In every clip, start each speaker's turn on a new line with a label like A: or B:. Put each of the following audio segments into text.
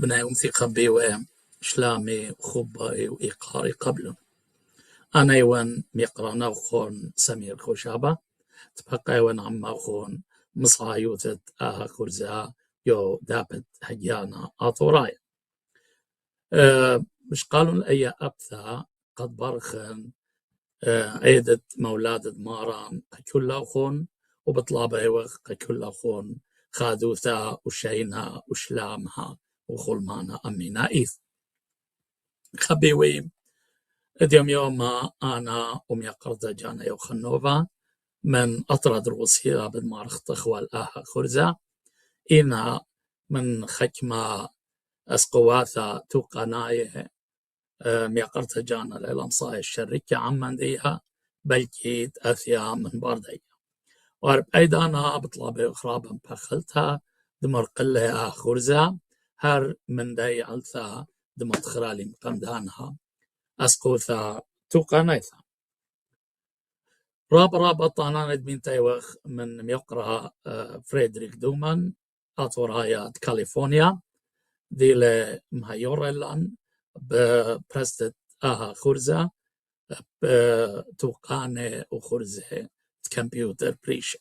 A: بناي ومثيقى بيوام شلامي وخباي وإيقاري قبل أنا يوان ميقرانا وخون سمير خوشابة تبقى يوان عما وخون مصايوثة كرزا يو دابت هجانا آطوراي مش قالوا أي أبثى قد برخن عيدة مولادة ماران كلها خون وبطلابة يوخ كلها خون خادوثا وشينا وشلامها وخلمانا أمينا إيث خبيوي اديوم يوم أنا قرطة جانا يوخنوفا من أطرد روسيا بالمارخ تخوال خرزة إنا من خكمة أسقواثا توقناي قرطة جانا للأمصاي الشركة عمان ديها بلكيت أثيا من باردي وارب أيضانا بطلابي أخرابا بخلتها دمر قلها خرزة هر من داي علثا دمت خرالي مقمدانها أسقوثا توقانيثا راب طانان ادمين تايوخ من ميقرا فريدريك دومان أطورايا كاليفورنيا ديل مهيوريلان ببرستت خرزة توقاني وخرزة كمبيوتر بريش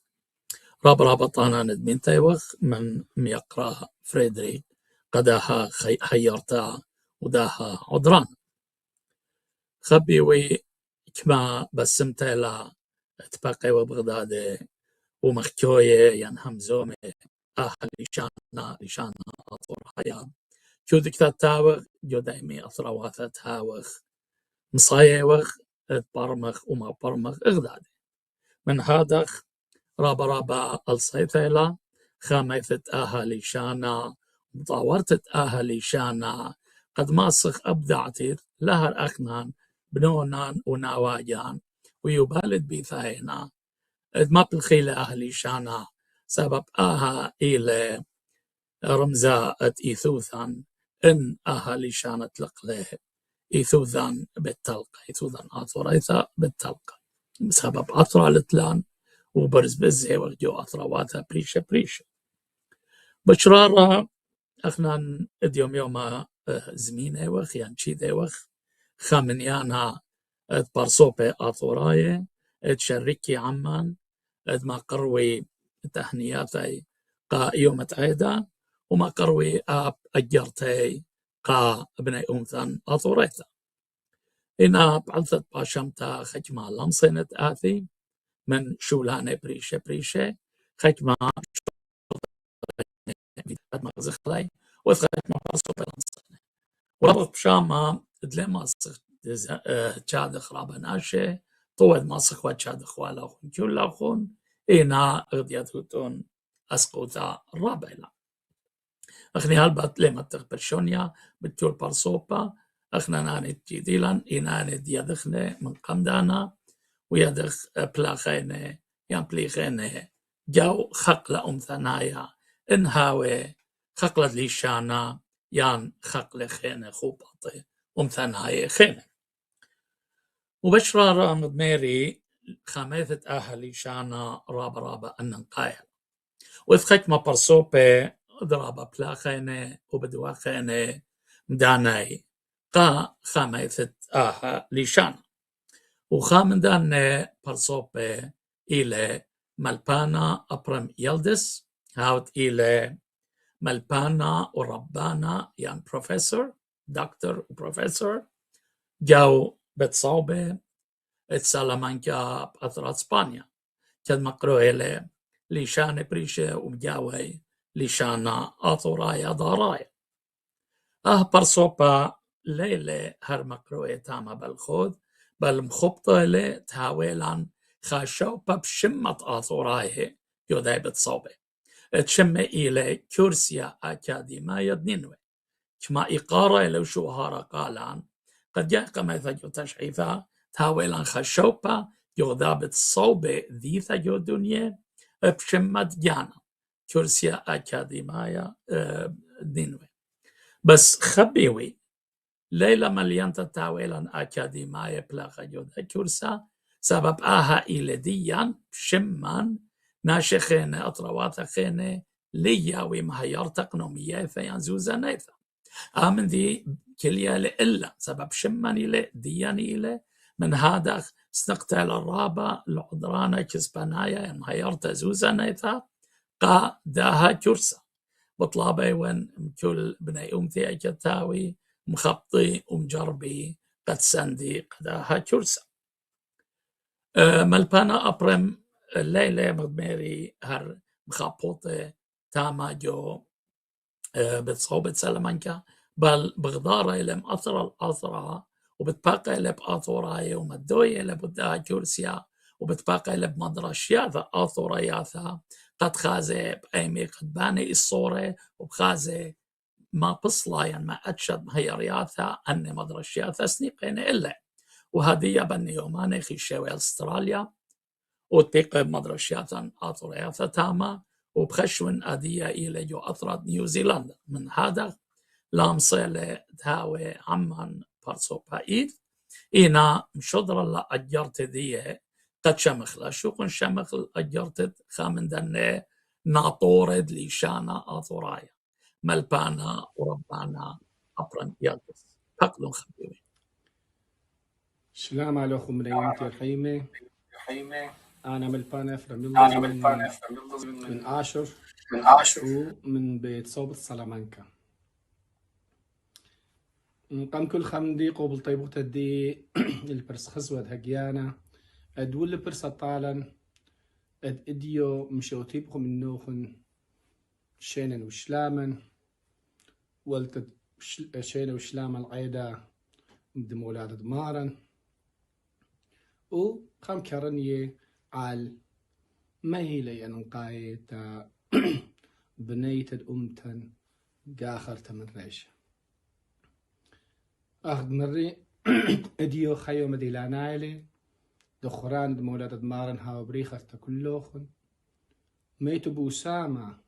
A: راب طانان ادمين تايوخ من ميقرا فريدريك قداها حيرتا وداها عدران خبيوي كما بسمت لا تبقي وبغداد ومخكوية ينهمزومي لشانا أطور حياة كودك تتاوغ جودايمي أطرواثة تاوغ مصايوغ برمخ وما برمخ إغداد من هادخ رابا الصيثيلا خاميثة لشانا مطاورتة لشانا قد ماسخ أبدعتي لها الأخنان بنونان وناواجان ويبالد بيثاينا ما بالخيلة لشانا سبب إلى رمزاء إيثوثان إن لشانا تلقله إيثوثان بالتلقى إيثوثان أطوريثا بالتلقى سبب أطرى لتلان وبرز بزي وجو أطرواثا بريشة بشرارة أخنان اديوم يوم زمينة وخ ينشيدة وخ خامنيانا برصوبة أطوراي تشركي عمان ما قروي تهنياتي قا يوم عيدا وما قروي أجرتي قا ابني أمثان أطوريتا إنا بعثت باشمتا خجما لنصينة آثي من شولانة بريشة خجما مغزخلي وثقت ما برصوبة لنصينة وربط بشاما دلما تشاد خرابا ناشي طوّد ما صخوة تشاد خوالا خون كل خون إنا غديتوتون أسقوطا الرابعلا أخني هالبات لما تقبل شونيا بتول برصوبة أخنا ناني تجيديلان إنا نديدخني من قمدانا ويدخ بلاخيني بليخيني جو خقلة ثنايا إنهاوي خقلة ليشانا خقلة خيني خوباطي ثنايا خيني وبشرى مدميري خاميثة ليشانا رابا أننقايل وثخك ما برصوبة ضرابة بلاخيني وبدواخيني مداني قا خاميثة ليشانا وخامن داني برصوبة إلى ملبانا أبرم يلدس هاوت إلى ملبانا وربانا بروفيسور دكتور وبروفيسور جو بتصوبة سالامانكا بأثرات إسبانيا كد مقروه له لشان بريشة ومجاوي لشان آثورايا ضارايا برصوبا ليلة هر مقروه تاما بالخود بل مخبطة له تهاويلان خاشوبا بشمة آثورايه يوداي بتصوبه تشمة إلى كورسيا أكاديمية نينوي كما إقارة لو شو هارا قالان قد جاء كما ثجو تشعيفا تاويلان خشوبا يغذابت صوبة ذي ثجو دنيا بشمت جانا كورسيا أكاديمية نينوي بس خبيوي ليلة مليانة تاويلان أكاديمية بلا خجو كورسا سبب آها إلى ديان بشمان ناشخين أطروات خينة لياوي مهيار تقنومية فيان زوزا نيثا آمن دي كليا لإلا سبب شماني له دياني له من هذا سنقتل الرابع العذرانا كسبانايا مهيار تزوزا نيثا قا داها كرسا بطلابي وين كل بني أمتي أكتاوي مخبطي ومجربي قد سندي قداها كرسا ملبانا أبرم الليلة مغميري هر مخبطي تاما جو بتصوبة سلمانكا بل بغدارة لم أثر الأثرى وبتبقى لب أثوراي ومدوية لبدها كورسيا وبتبقى لب مدرشياثا أثورياثا قد خازي بأيمي قد باني الصورة وبخازي ما بصلاين ما أتشد مهيرياثا أني مدرشياثا سنيقين إلا وهذه يبني يوماني خيشيوي أستراليا وتبقى بمدرشياثا أثورياثا تاما وبخشون أدية إلى جو أثرت نيوزيلندا من هذا لامصيلة تهاوي عمان بارسو بايد إنا مشدر الله أجرت ديه قد شمخلا شوقن شمخل أجرت خامن دنه ناطورد ليشانا آثورايا ملبانا وربانا أبرن يالكس فقدون خبيري
B: سلام عليكم من أيامتي الحيمة أنا ملبانا من آشر ومن بيت صوبة سلامانكا قام كل خمدي قبل طيبو تدي البرس خزوة هجيانا أدول البرس طالا أد إديو مشوتيبكم من نوخن شينا وشلاما ولتد شينا وشلاما العيدة مدم ولاد دمارا وقام كرني عال ما هي لي أنقاية بنيت الأمتن قاخر تمن ريشة أخذ مري إديو خيو مديلانايلي دخران دمولاد دمارن هاو بريخر تكلوخن ميتو بوسامة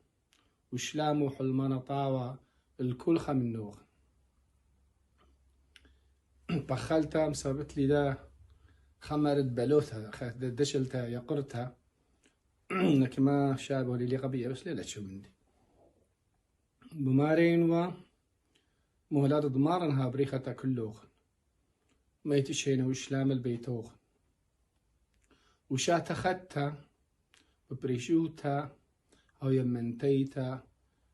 B: وشلامو حلمانا طاوة الكل خمنوخن بخلتها مسببت لي دا خمرت بلوتها دشلتها يقرتها انك ما شابه لي قبية بس ليلة شو مندي بمارين و مهلاد دمارنها بريخة كلوخن ميتشين وشلام البيتوخن وشات خدتها ببريشوتها أو يمنتيتها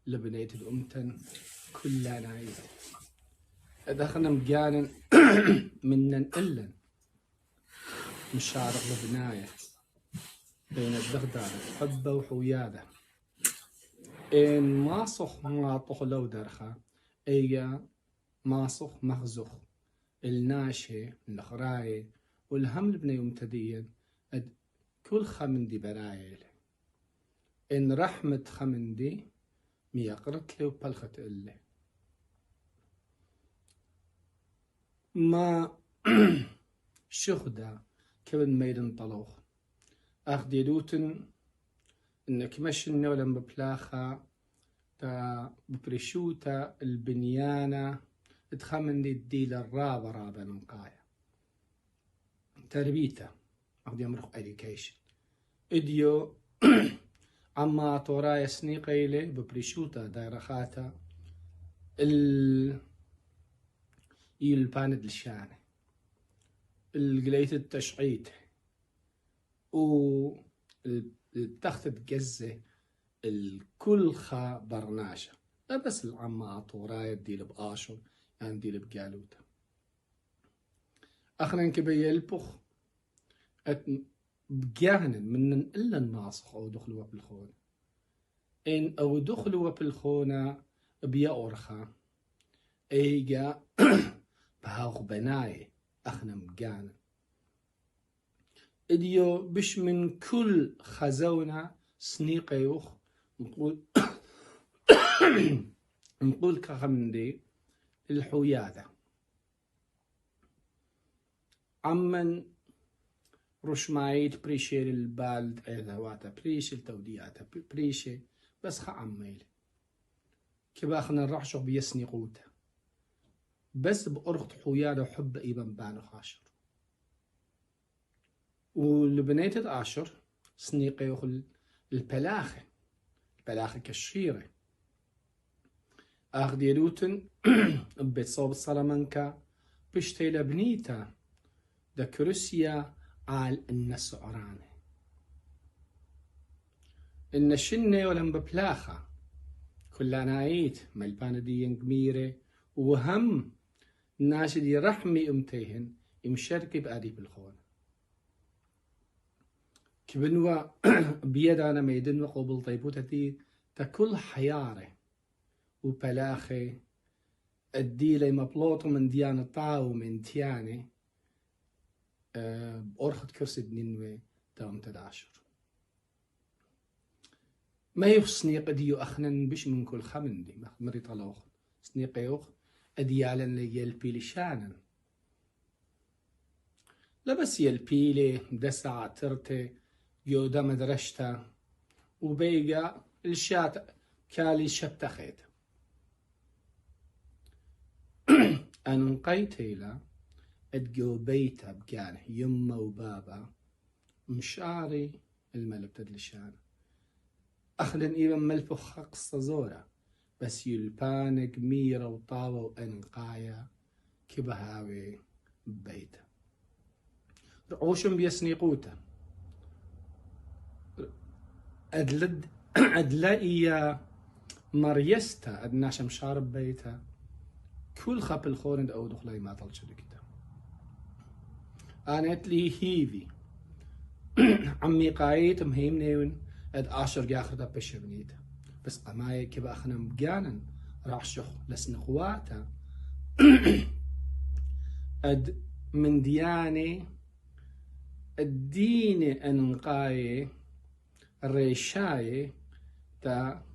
B: لبنيت الأمتن كلها نايت دخلنا مجانا منن إلا مشارق لبناية بين الدغدار حبة وحويادة إن ما صخ ما طخلو درخة إيجا ما صخ مخزخ الناشي النخراي والهم لبني متدين كل خمندي برايل إن رحمة خمندي ميقرت لي وبلخت إلي ما شخدة كبن ميدن طلوخ أخذ يدوتن إنك مشن ولا ببلاخة تا ببريشوتا البنيانة تخمن الديل الرابة رابة نقايا تربيته أخذ يمرق إديوكيشن إديو عما تورايا سنيقيلي ببريشوتا دايرخاتا الباند الشاني القليت التشعيد والتخت تجزه الكل خا برناشة لا بس العما طورايا ديل بآشر يعني ديل بقالوتا أخرين كبي يلبخ بجاهن من إلا الناسخ أو دخلوا بالخونة إن أو دخلوا بالخونة بيا أورخا إيجا بهاغ بناي أخنا مجانا إديو بش من كل خزونة سنيقيوخ نقول نقول كخمندي الحيادة عمن رشمايت بريشير البالد أذواتا بريش التودياتا بريشي بس خا عميل كباخنا الرحشو بيسني قوته بس بأرخت حيادة وحب إيبان بانو خاشر ولبنيت عاشر سنيقي يخل البلاخة كالشيرة أخذ يدوتن بيت صوب السلامنكا بشتي لبنيتا دا كروسيا عال النسعرانة إن الشنة ولم ببلاخة كلنا عيد ملبان دي ينقميرة وهم ناشد يرحمي أمتيهن يمشاركي بآدي بالخون كبنوا بيدانا ميدن وقبل طيبوتتي تكل حيارة وبلاخة الديلة مبلوط من ديانة طاو من تيانة بأرخد كرسي بنينوي تام تداشر ما يخصنيق ديو أخنن بش من كل خمن دي مري طلوخ سنيق يوخ أديالا ليلبي لشانا لا بس يلبي لي دسع ترتي يودا مدرشتا وبيقى الشات كالي شبتخيت أنقيتي لا أدقو بيتا بكانه يمه وبابا مشاري الملك تدلشان أخدن إيبا ملفو خق صزورة بس يلبانك ميرا وطاوة وأنقايا كبهاوي بيتا رعوشم بيسنيقوتا أدلائي مريستا أدناشم شارب بيتا كل خب الخورند أو دخلاي ما طلش كده أنا لي هيفي عمي قايت مهيم نيون أد آشر جاخر دا بشبنيتا بس قماي كبا أخنا مجانا راح شخ لسنخواتا أد من دياني الدين أنقاي الريشاي تا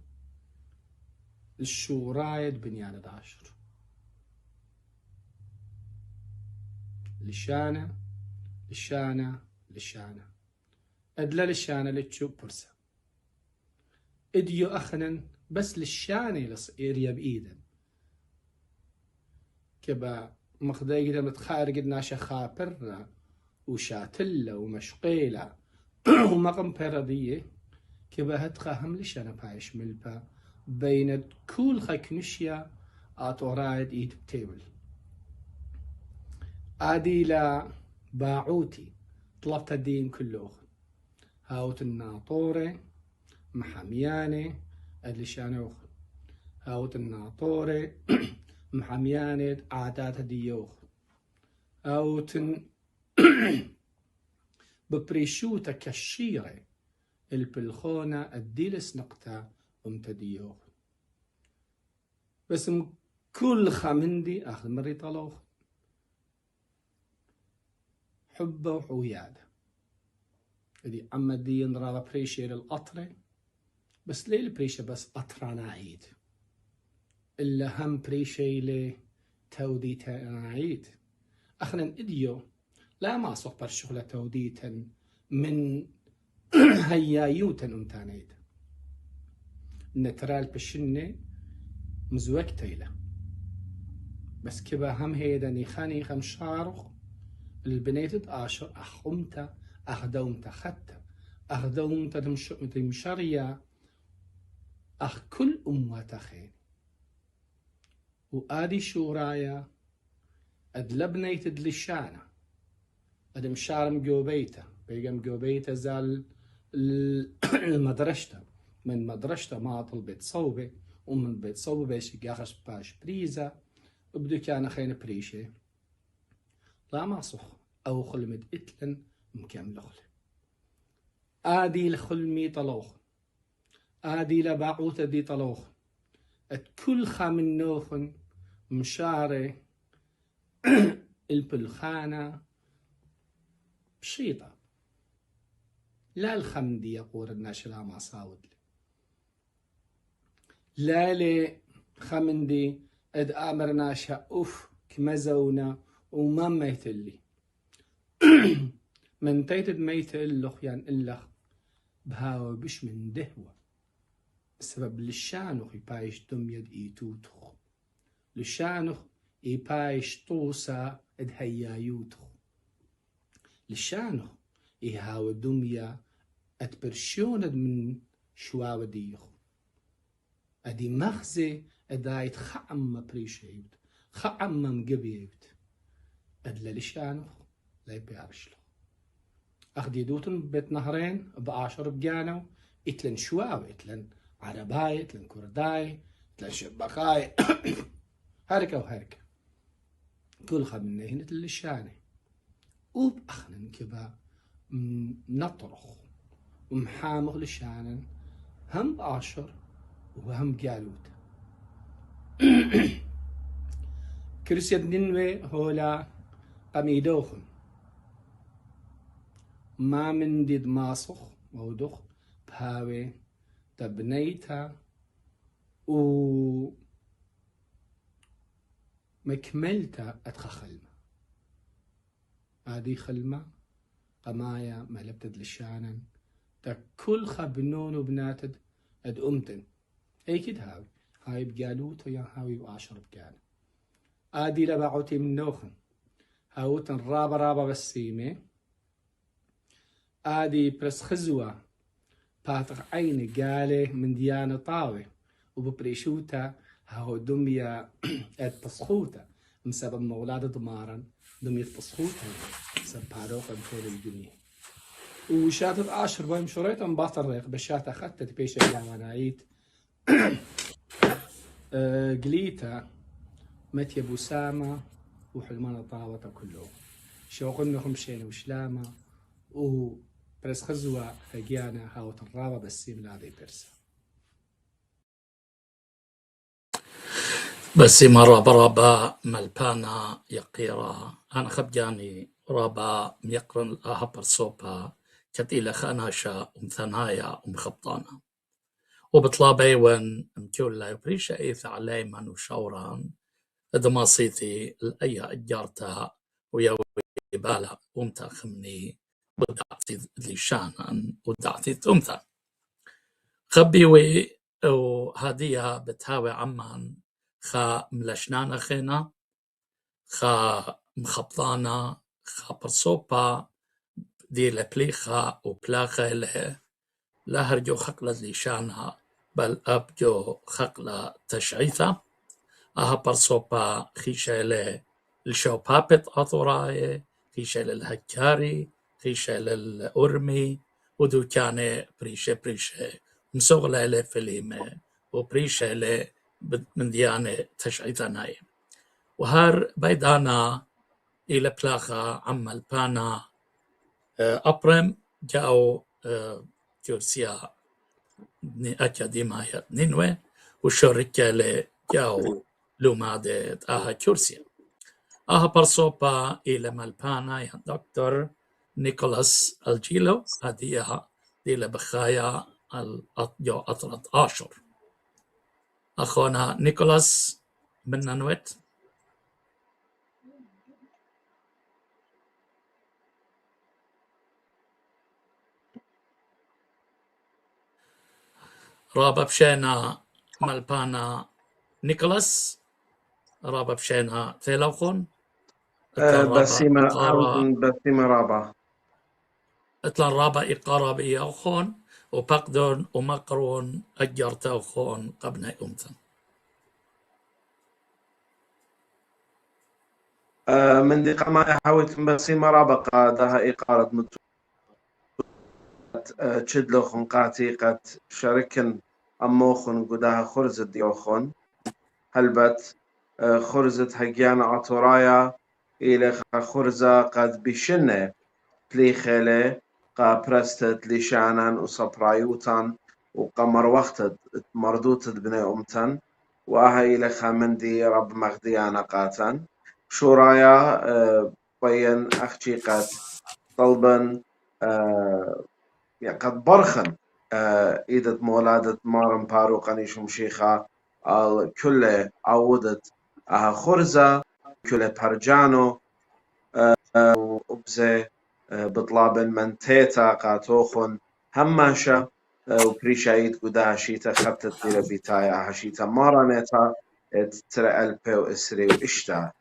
B: الشورايد بنيان داشر لشانة أدلا لشانة لتشوب برسا إديو أخنا بس للشانة لصيريا بإيدن كبا مخداي قد متخارج ناشا خابرة وشاتلة ومشقيلة ومقم بردية كبا هتخا هم لشانة بايش ملبا بين كل خاكنشيا آتورايد إيد بتيبل آدي لا باعوتي طلبت الدين كله هاوت الناطورة محميانة أدلشانوخ هاوت الناطورة محميانة عادات ديوخ هاوت ببريشوتا كشيرة البلخونة الديلس نقطة امتديوخ بس كل خامندي أخذ مري طلوخ حبه وحوياده اللي عم الدين راضى بريشة للقطرة بس ليه البريشة بس قطرنا عيد إلا هم بريشة لتوديتنا عيد أخنا إديو لا ما صخبر شغلة توديتا من هيايوتا أمتانيد نترال بشنة مزوكتيلة بس كبا هم هيدا نيخاني خم شارخ البنيتد آشر أخمتا أخدومتا خدتا أخدومتا تمشريا أخ كل أمواتا خين وآدي شورايا أدلبنيتد للشانة أدم شارم جوبيتا بيقام جوبيتا زال المدرشتا من مدرشتا ما طلبت صوبة ومن بيت صوبة بيش جاخش باش بريزا وبدو كان خين بريشة لا ما صخ أو خلمت إتلن مكملخ آدي لخلمي طلوخ آدي لبعوثة دي طلوخ كل خامن نوخن مشاري البلخانة بشيطة لا الخمدي يقول الناس لا ما صاود لا لي خمندي اد امرنا شاوف كمزونا وما ميتلي من تيتد ميت اللخ يعني اللخ بهاو بش من دهوة السبب للشانخ يبايش دم يد ايتوتخ للشانخ يبايش طوسا اد هيايوتخ للشانخ يهاو دميا اتبرشوند من شواوديخ ادي مخزي ادايت خعم بريشيبت خعم مقبيبت ادلا لشانخ لا يبيعرشلو اخدي دوتن بيت نهرين بعشر بجانو اتلن شواو اتلن عرباي اتلن كرداي اتلن شبقاي هركة وهركة كل خمنا هنا للشاني وبأخنن كبا نطرخ ومحامغ لشانن هم عشر وهم جالوت كرسيد ننوي هولا قميدوخن ما من ديد ماسخ مودخ بهاوي تبنيتا و مكملتا اتخخلمة هذه خلمة قمايا ما لبتد للشانن تا كل خبنون وبناتد اد امتن اي كد هاي بجالوت ويا هاوي وعشر بجان ادي لبعوتي من نوخن هاوتن رابا بالسيمة ادي برس خزوة باتق عيني قالي من ديانة طاوي وببريشوتا هاو دميا اد بسخوتا مسبب مولادة ضمارا دمية بسخوتا سب هاروقا بفول الدنيا وشاتت عشر بايم شريتا مباطر ريق بشات اخدت بيش الجامانايت قليتا متي بوسامة وحلمانة طاوة كله شوقنا خمشين وشلامة وبرس خزوة هجيانا هاوت الرابة بسيم لادي برسا
A: بسيما رابا ملبانا يقيرا أنا خبجاني رابا ميقرن الآها برصوبا كتيلة خاناشا ومثنايا ومخبطانا وبطلابي وين مكولا يبريشا إيث علي من وشوران دماصيتي الأيا أجارتا ويوي بالا ومتا خمني ودعتي لشانا ودعتي تمثا خبيوي وهاديها بتهاوي عمان خا ملشنانا خينا خا مخبطانا خا برصوبا دي لبليخا وبلاخا له لا هرجو خقلة لشانها بل أبجو خقلة تشعيثة أها برصوبا خيشة له الشوبابت أطوراي خيشة للهكاري خيشة للأرمي ودو كان بريشة مسوغلة له فيليمة وبريشة له من ديانة تشعيثة ناي وهار بيدانا إلى بلاخا عمل بانا أبرم جاءوا كورسيا أكاديمية نينوي والشركة اللي جاءوا لومادة آها كورسيا آها برصوبا إلى مالبانا يا دكتور نيكولاس الجيلو هديها إلى بخايا جو أطرد آشر أخونا نيكولاس من نانويت رابا بشينا مالبانا نيكولاس رابا بشينا تيلوخون
C: بسيمة رابا
A: اتلان رابا إقارة بيوخون وبقدون ومقرون أجر توخون قبنا أمثا
C: من دي قما حاولت بسيمة رابا قادها إقارة متو تشدلوخن قاتيقة شركن أموخن قدها خرزة ديوخن هلبت خرزة هجيانا عطورايا إلى خرزة قد بشنة بليخيلة قا برستت لشانان وصبرايوتان وقمر وقتت مردوتت بني أمتن وأهي لخامندي رب مغديانا قاتن شورايا بين أخشي قات طلبا يعني قد برخن إيدت مولادة مارن بارو قنيش مشيخة كل عودت خرزة كل برجانو وبزي بطلابن من تيتا قاتوخن هماشا وبريشايد قدا شيتا خبتت دير بيتايا هشيتا مارانيتا ترى ألبي وإسري وإشتا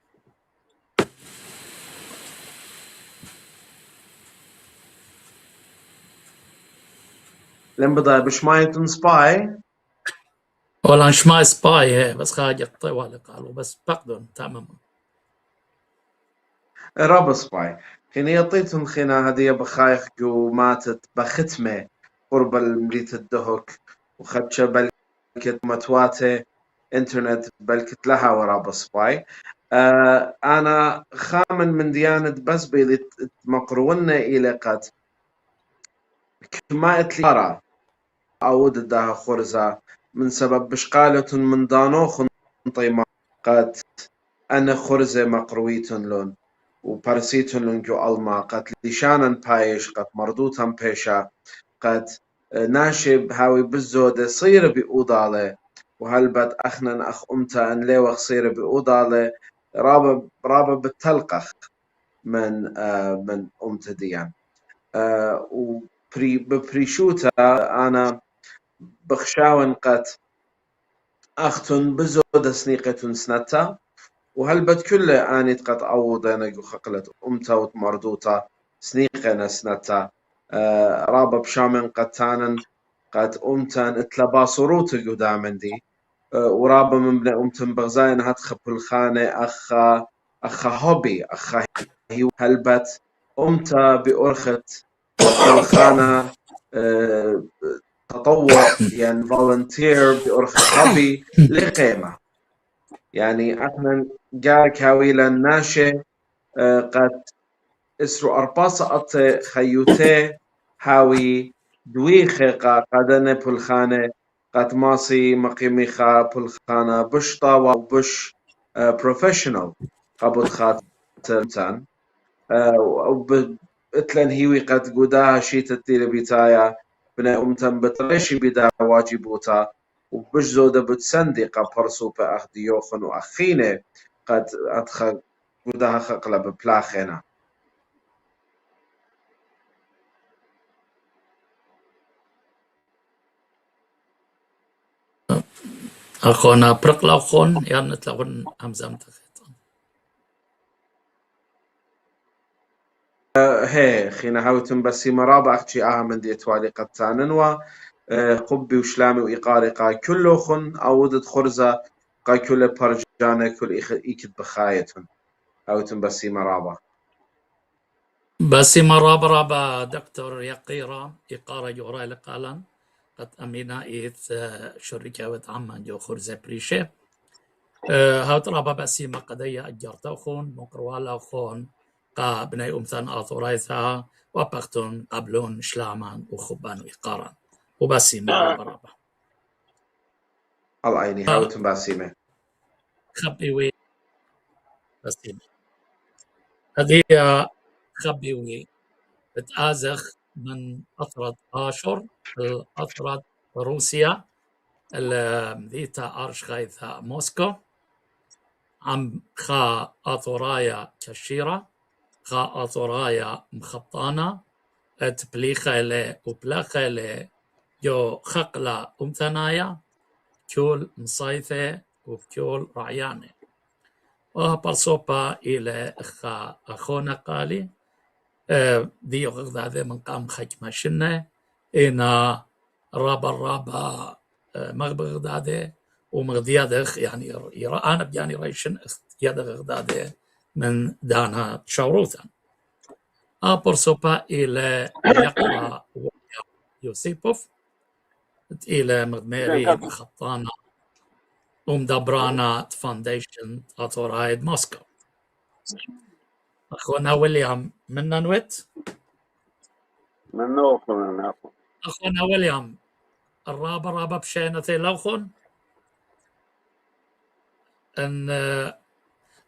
C: لين بضاي بشمايتن سباي
A: ولا شماي سباي بس خارج الطوال قالوا بس فقدهم تماما
C: رب سباي خيني يطيتن خينا هدية بخايخ جو ماتت بختمة قرب المريت الدهك وخدشة بلكت متواتة انترنت بلكت لها ورا سباي أنا خامن من ديانة بس بيلي مقرونا إلى قد كما إتلارا أود داها خرزة من سبب بشقالة من دانوخ طيما قد أنا خرزة مقرويتن لون وبرسيتن لون جو ألما قد لشانا بايش قد مردوتا بيشا قد ناشب هاوي بالزودة صير بأوضالة وهلبت أخنا أخ أمتا أن ليوخ صير بأوضالة رابا بالتلقخ من أمتا ديان ببريشوتا أنا بخشاون قد أختن بزودة سنيقة سنتا وهلبت كل آنيت قد عوضنا جو خقلت أمتا وتمردوتا سنيقة نسنتا رابا بشامن قد تانن قد أمتن اتلباصروت قدامن دي ورابا من بن أمتن بغزاين هتخب الخانة أخا هوبي أخا هيو هلبت أمتا بأرخت الخانة تطوع يعني volunteer بأرخت هوبي لقيمة يعني احنا قال كاويلا ناشي قد اسرو أرباسة أط خيوتي هاوي دويخي قادنة بلخانة قد ماسي مقيمي خا بلخانة بش طاوة وبش بروفيشنال قبض خاتم اتلن هيوي قد قداها شيت التيل بيتايا بنا أمتن بتريشي بدا واجبوتا وبش زودة بتسندي قبرسو بأخدي يوخن وأخيني قد أدخل قداها خقلة ببلاخينا
A: أخونا برق لأخون يعني تلغن همزة تخيطان
C: هي خينا هاوتن بسي مرابع أختي من دي توالي قد تاننوا قبي وشلامي وإيقاري قاي كله خن أودد خرزة قاي كل برجانة كل إيكد بخايتن هاوتن بسي مرابع
A: بس مرة برابا دكتور يقيرا إقارة جورا لقالان قد أمينا إيث شركة وتعمل جو خرزة بريشة هاوت رابا بسي ما قدية أجرتا خون مقروالا خون قا بني أمثان آثورايثا وبختون قبلون شلامان وخبان وإقارا وبسي مرة برابا
C: العيني هاوتن باسيمة
A: خبي وي بسيمة هذه خبي وي بتآزخ من أطرد آشور أطرد روسيا ذيتا أرش غايثا موسكو عم خا أطورايا كشيرة خا أطورايا مخطانة بليخيلي وبلاخيلي جو خقلة أمثنايا كول مصايثة وكول رعيانة وبرصوبة إلى أخونا قالي دي غغذا من قام خجمة شنة إنا رابا مغبغداده ومغديادخ يعني أنا بياني ريشن يد غغداده من دانا تشاوروثا برصوبة إلى يقرأ يوسيبوف إلى مغميري بخطانا دبرانا فاونديشن أطورايد موسكو أخونا ويليام من نويت
D: من نوخن
A: أخونا ويليام الرابة بشينتي لوخن أن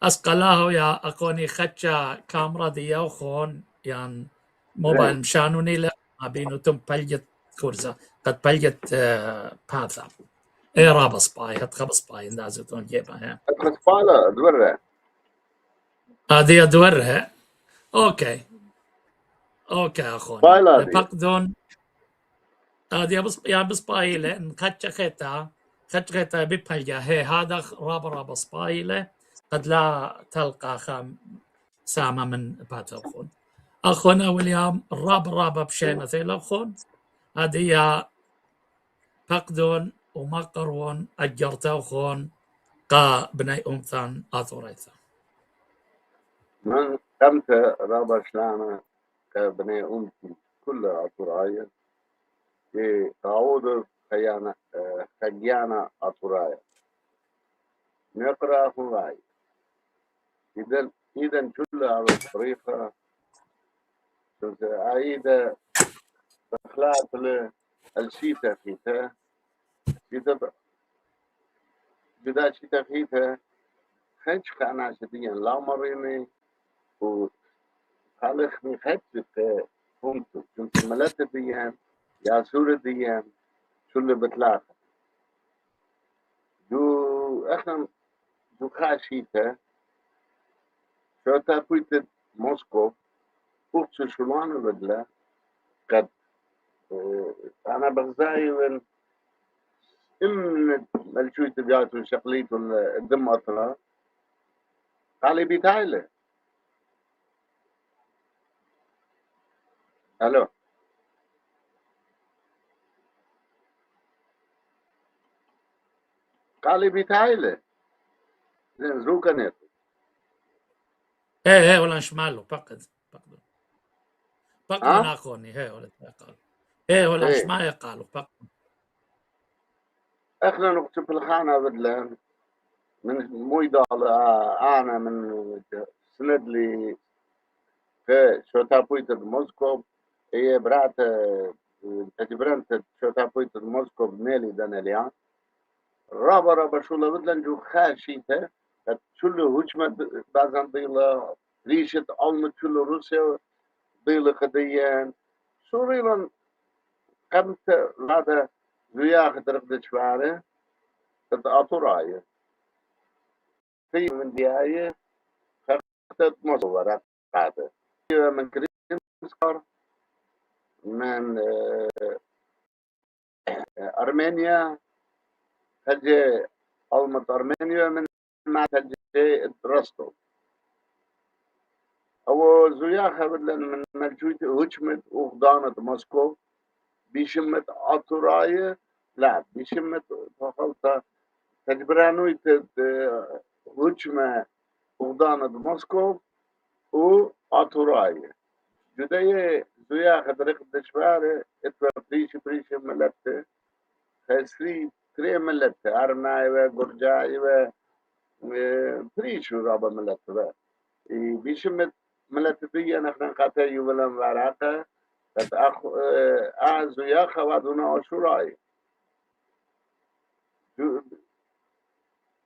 A: أسقلاه يا أخوني خدشا كاميرا دي يوخون يعني موبايل مشانوني لا ما بينو تم بلجت كورزا قد بلجت باثا إيه رابا سباي هت خب سباي نازتون جيبها
D: أتخسبالا دورة
A: هذه أدورها أوكي أخوني
D: بايلا دي
A: بقدون هذه يا بسبايلة إن خدشا ببلجا هي هذا رابا سبايلة قد لا تلقى سامة من باتوخون أخونا ويليام الرابة بشينة ثيلوخون هذه بقدون ومقرون أجرتوخون قا بني أمثان أثوريثا
D: من قمت رابا شلانا كبني أمتي كلها أطرايا تعود خيانا أطرايا نقرأ هواي إذا كلها على الطريقة عيدة أخلاق الشيطة فيها بدأ شيطة فيها خنش خانا شديا لا مريني وخالخني خدت فهمتو كنت ملت ديان يا سورة ديان شو اللي بتلاقى دو احنا دو خاشيته شو تابويت موسكو وقت شلون بدلا قد انا بغزاي من ملشوي تبيات وشقليت الدم اطلع قالي بيتايله الو قالي بيتايله زين زوكنت
A: هي ولا شماله بقدون
D: ها
A: أخوني هي ولا قالوا هي ولا
D: ايه
A: شماله قالوا بقدون
D: احنا نكتب الخانه بدلا من مو يضال انا من سند لي في شو تابويت موسكو هي برات تجبرنت شو تابويت موسكو بنيلي دانيليان رابا شو لبدلن جو خاشيته شو له هجمة بعضن بيلا ريشة علمت شو له روسيا بيلا قديان شو ريلا قمت هذا زياخ ترقد شوارع تتعطو راية في من دياية خطت مصورات هذا من كريمسكار من أرمينيا هجي علمت أرمينيا من ما هجي روستوف أو زياخة بدلن من ملجوت هجمت وخدانة موسكو بيشمت أطراية لا بيشمت فقلت تجبرانو هجمة وخدانة موسكو وأطراية جدية زياخة طريقة دشبارة اتوا بريش ملت خسري تري ملت أرناي وقرجاي بريشو رابا ملت بيشمت ملت بيا نحن قاتل ولا مباركة قد أعز يا خواتنا أشوراي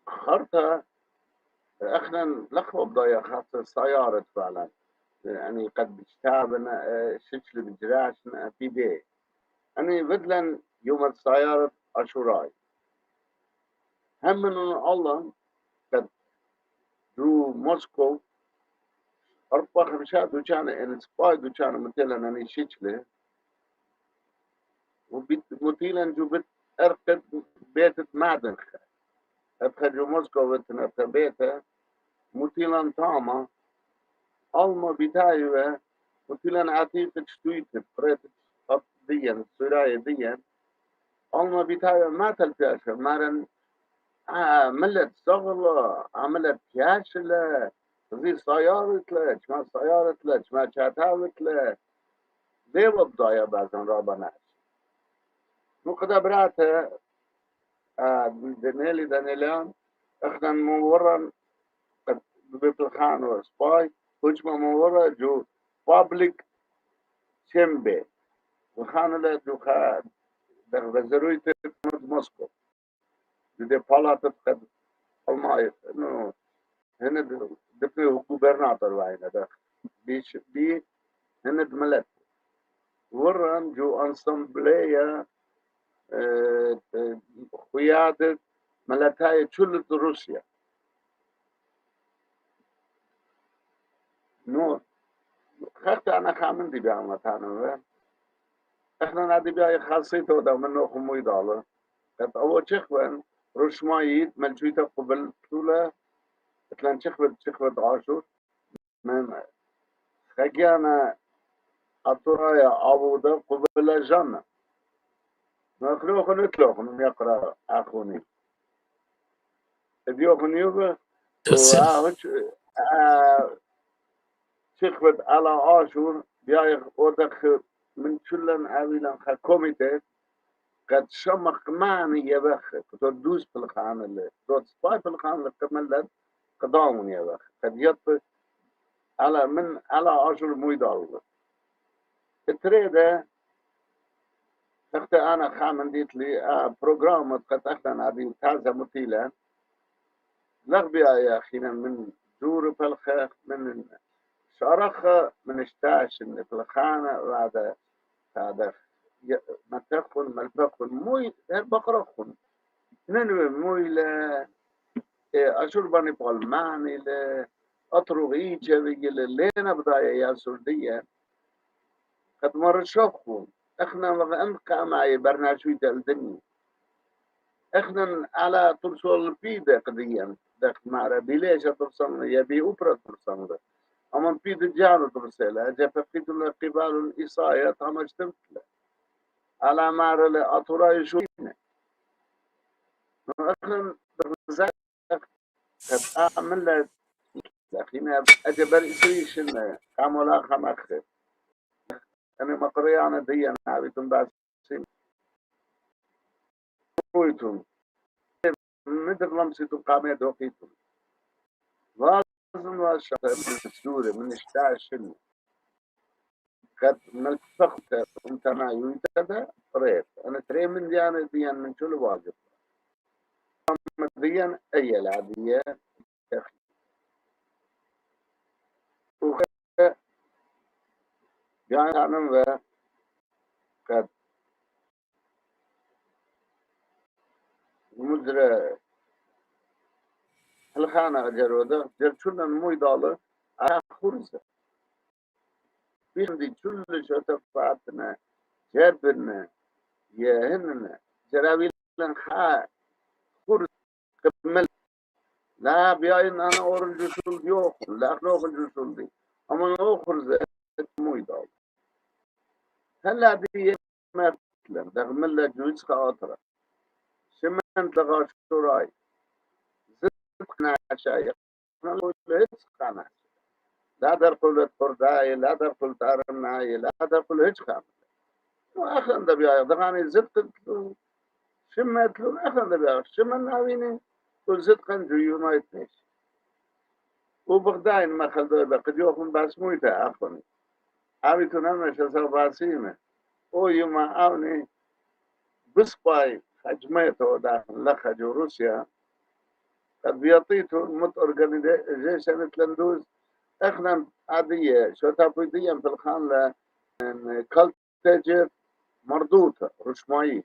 D: خرطة احنا لخبط ضايا خاطر سيارة فعلا يعني قد بتشتابنا شكل بجراشنا في دي يعني بدلا يوم السيارة أشوراي هم من الله قد رو موسكو أربع خمسات دوشان السباي دوشان مثلا أنا شكله ومثلا جو بت أركض بيت معدن أدخل جو موسكو وتنركب بيته مثلا طعمة ألما بتاعي مثلا عتيقة شتويت بريت خط ديا السراية ديا ألما بتاعي ما تلتاش مارن عملت شغلة عملت كاشلة زي سيارة لك ما سيارة لك ما شاتاوت لك دي وضايا بعضن رابناش نقدر براته دانيليان احنا مورا قد بيبلخان وسباي هجمة مورا جو بابليك شمبي وخان له دوخا دغزروي تمد موسكو دي بالات قد الماي انه هنا دبي غوبرناتور واينا ده بيش بي هنا دملت ورن جو انسامبليا قيادة ملتاي تشلت روسيا نو خدت انا خامن دي بيعمل احنا نادي بيها خاصيته ده منه خموي داله قد اول شخوان رشمايت ملجويته قبل طولة اتلان شخوة عاشور من خجانا الطرايا عبودة قبل الجنة نخلوخن اتلوخن يقرأ اخوني اديوخن يوبا وآهوش شخوة على عاشور بيا ودخ من شلن عويلان خا كوميتي قد شمخ معني يبخ تدوس في الخان اللي دوت سباي في الخان اللي كملت قدامون يبخ قد يط على من على عشر مويدال التريدة تخت أنا خامن ديت لي بروجرام قد أختنا هذه تازة مثيلة لغبيا يا أخينا من دور بالخ من شرخ من اشتاش في الخانة بعد هذا ما تخن ما تخن موي بقرخن ننوي موي لا أشربني بالماني لا أطرقي جبي لنا بداية يا سردية قد مر شوفهم احنا وغنقى معي برناشوي الدنيا احنا على ترسل بيدا قضيا دخل مع بليش ترسل يبي أوبرا ترسل أما بيدا جانو ترسل جا فقيت القبال الإصاية تمشتمت على مار الأطراء يشوفنا احنا قد أعمل لكن أجبر إسريشن كامولا خمخ أنا مقريانا دي أنا عبيتم باسين قويتم مدر لمسيتم قامي دوقيتم لازم واشتا من السورة من اشتاشن قد ملتفقت انتنا يويتدا ريت أنا تري من ديانا ديان من شو الواجب ديان أي العادية وخير يعني أنا قد مدر الخانة جروده جرشونا موي دالة خرزة بيندي كل شتفاتنا جابنا يهننا جرابيلن خا خرز كمل لا بياين أنا أورن جسول ديوخ لا أخلوخ جسول دي أما خرزة موي دالة هلا دي ما تلم دغم الله جوز خاطرة شمنت لغا شوراي زدقنا شايخ نقول قنا لا درقل الطرداي لا درقل تارناي لا درقل هجخام وأخن دبيا دغاني زدت شمت له أخن دبيا شمن ناويني وزدقا جو يونايتنيش وبغداين ما خلدوا بقد يوخن باسمويتا أخوني عبيتون أنا شسر باسيمة او يما أوني بسباي حجميته داخل لخجو روسيا قد بيطيتو مت أورجانيزيشن تلندوز احنا عادية شو تابيديا في الخان كالتجر مردوطة رشمايي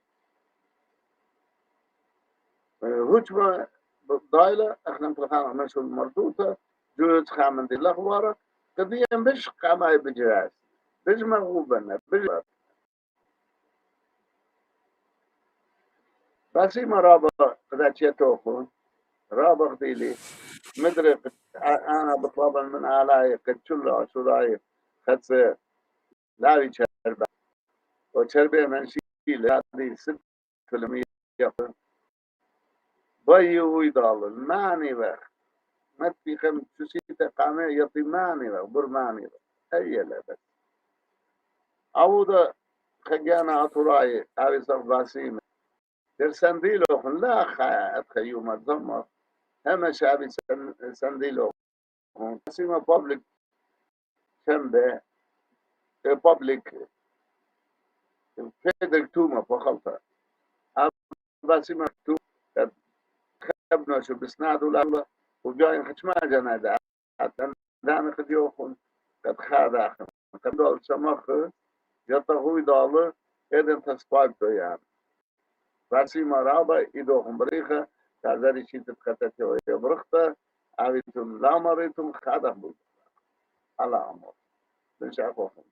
D: هجمة ضايلة احنا في الخان مشو مردوطة جوز خامن دي الأخبار قضية بش قاماي بجراس بش مغوبنا بش باسي مرابا قد تشيتوخو رابا ديلي مدري انا بطلب من علاي قد شلو عشوراي خدس لاوي شربة وشربة من شيل هذه 6% بيو يضال ماني بخ ما في خم تسيت قامة يطي ماني بخ برماني بخ هي لا بس عوضة خجانا عطراي هاي صرباسيم ترسنديلو لا خيوم الضمر هم شعبي سنديلو سيما بابليك شنبه بابليك فيدريك توما فخلطة بس ما تو خبنا شو بسنادو لا وجاي خش ما جنادا حتى دام قد يوخون قد خادا قد دول سمخ يطغوي دالة إذن تسقاط يعني بس ما رابع يدوخون بريخة تعذري شيء تتكتت ويبرخته عويتم لا مريتم خادا بود على عمر بنشافوهم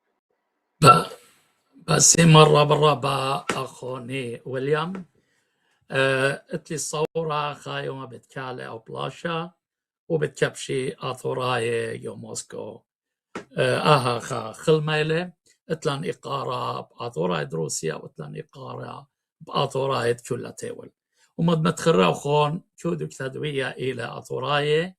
A: بس مرة بالرابع أخوني ويليام اتلي الصورة خايوما بتكالي أو بلاشا وبتكبشي آثوراي يو موسكو خا خلميلة اتلان إقارة بآثوراي دروسيا واتلان إقارة بآثوراي كلها تيول ومد متخرى وخون كودو كتدوية إلى آثوراي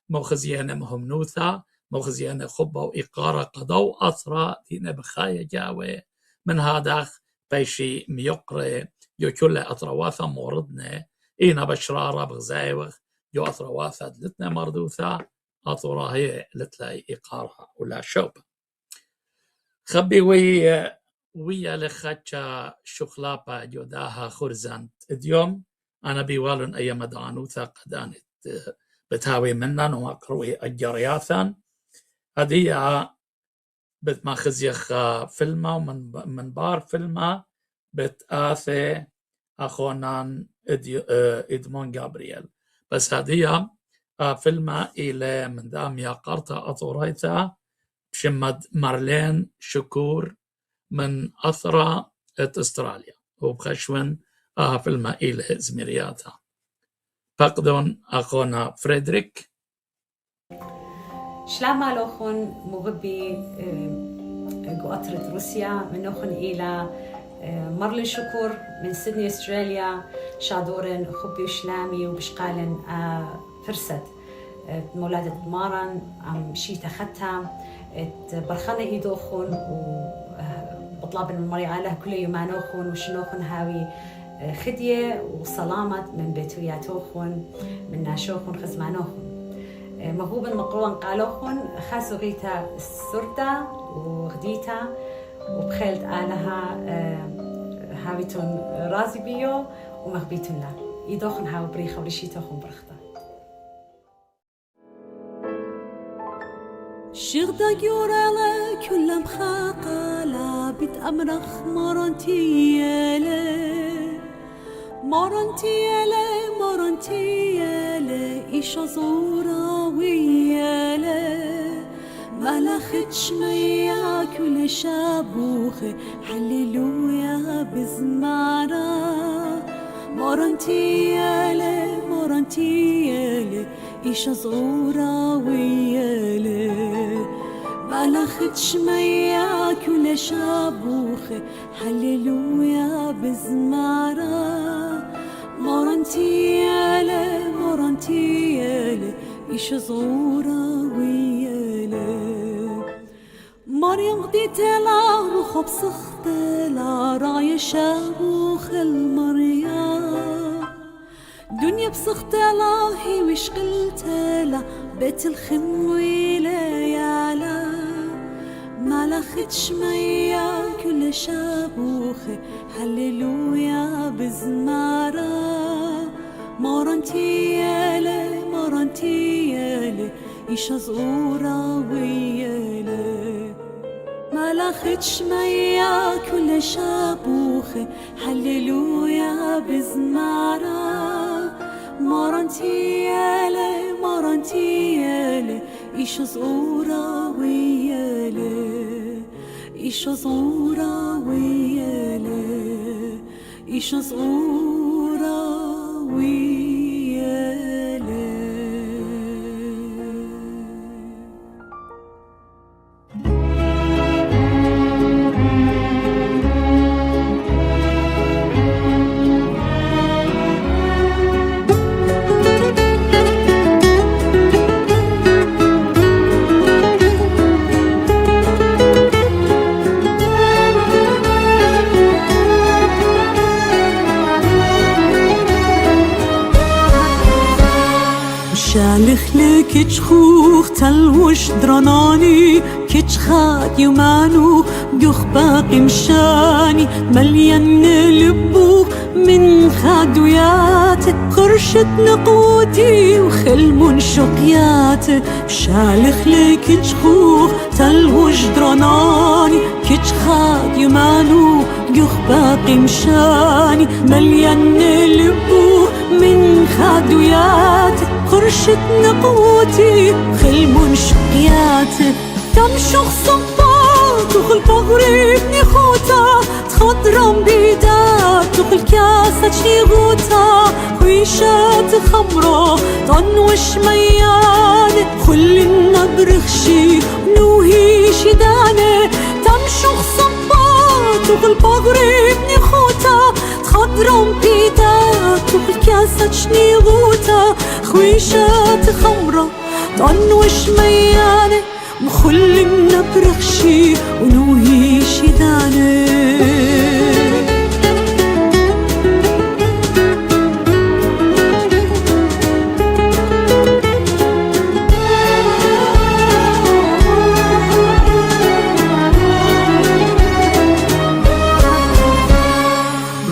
A: موخزيان مهمنوثة موخزيان خبة وإقارة قدو أثرى دين بخايا جاوي من هذا بيشي ميقري يو كل أطرواثة موردنا إينا بشرارة بغزايوخ يو أطرواثة لتنا مردوثة أطورا هي لتلاي إقارها ولا شوبة خبي ويا لخاتشا شخلابة جوداها خرزانت اليوم أنا بيوالن أي مدانوثة قدانت بتهاوي منن ومقروي الجرياثان هذه بت ما خزيخ فيلما ومن بار فيلما بتآثي أخونان إدمون جابرييل بس هذه فيلما إلى من دام يا قرطة أطوريتا بشمد مارلين شكور من أثرى أستراليا وبخشون فيلما إلى زميرياتها فقدون أخونا فريدريك
E: شلام مالوخون مغبي قطرة روسيا منوخن إلى مرلين شكور من سيدني أستراليا شادورن خبي وشلامي وبشقالن فرسد مولادة مارن عم شيتا خدتها برخانة إيدوخون وبطلاب المريعة كل يوم نوخون وشنوخن هاوي خدية وسلامة من بيتوياتوخون من ناشوخون خزمانوخون مغوبا مقروان قالوخون خاسو غيتا السردة وغديتا وبخيلت آلها هاويتون رازي بيو ومغبيتون لا يدوخن هاو بريخة ولشيتوخون برختا
F: شغدا جورالة كلهم خاقالة بيت أمرخ مارانتيالة إيشا زورا ويالة ملخت شمية كل شابوخة هللويا بزمارة مارانتيالة إيشا زورا ويالة ملخت شمية كل شابوخة هللويا بزمارة مارانتيالة إيش زورا ويالة مريم غديتلا وخب سختلا راي شابوخ المريم دنيا بسختلا هي وشغلتلا بيت الخمويلة يالا ملخت شمية كل شابوخة هللويا بزمارة مارانتيالة إيشا زورا ويالة ملخت شمية كل شابوخة هللويا بزمارة مارانتيالة إيشا زورا ويالة إيشا زورا ويالة إيشا زورا شالخ لك تشخوخ تلوش دراناني كتشخات يمانو جوخ باقي مشاني مليان لبو من خادويات خرشت نقوتي وخل منشقيات شالخ لك تشخوخ تلوج دراناني كتشخات يمانو جوخ باقي مشاني مليان لبو من خادويات خرشت نقوتي خل منشقيات تمشخ صبات وخل بغري ابني خوتا تخضرم بيدات وخل كاسة شيغوتا خويشات خمرة طنوش ميان خل النبرخشي نوهي شدانة تمشخ صبات وخل بغري ابني خوتا تخضرم بيدات وخل كاسة شيغوتا خويشات خمرة طنوش ميانة مخل النبرخشي ونوهي شدانة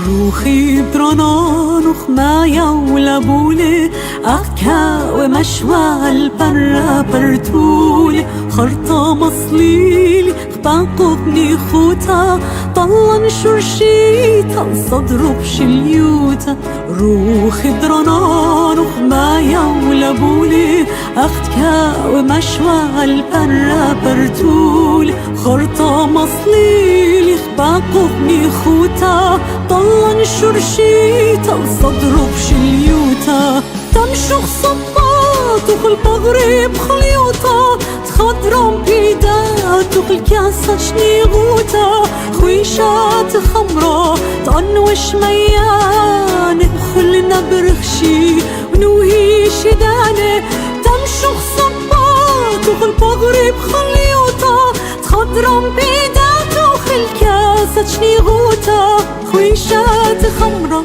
F: روخي برانانوخ ما يولبولي أخكا ومشوى البرا برتولي خرطة مصليلي خباقبني خوتا طلن شرشيتا صدرو بشليوتا روخي درانانوخ ما يولبولي أخكا ومشوى البرا برتولي خرطة مصليلي خباقبني خوتا طلن شرشيتا صدرو بشليوتا تمشخ صبات وخل بغرب خليوتا تخضرم بيدات وخل كاسة شنيغوتا خويشات خمرة طنوش ميان خل نبرخشي ونوهي شدانة تمشخ صبات وخل بغرب خليوتا تخضرم بيدات وخل كاسة شنيغوتا خويشات خمرة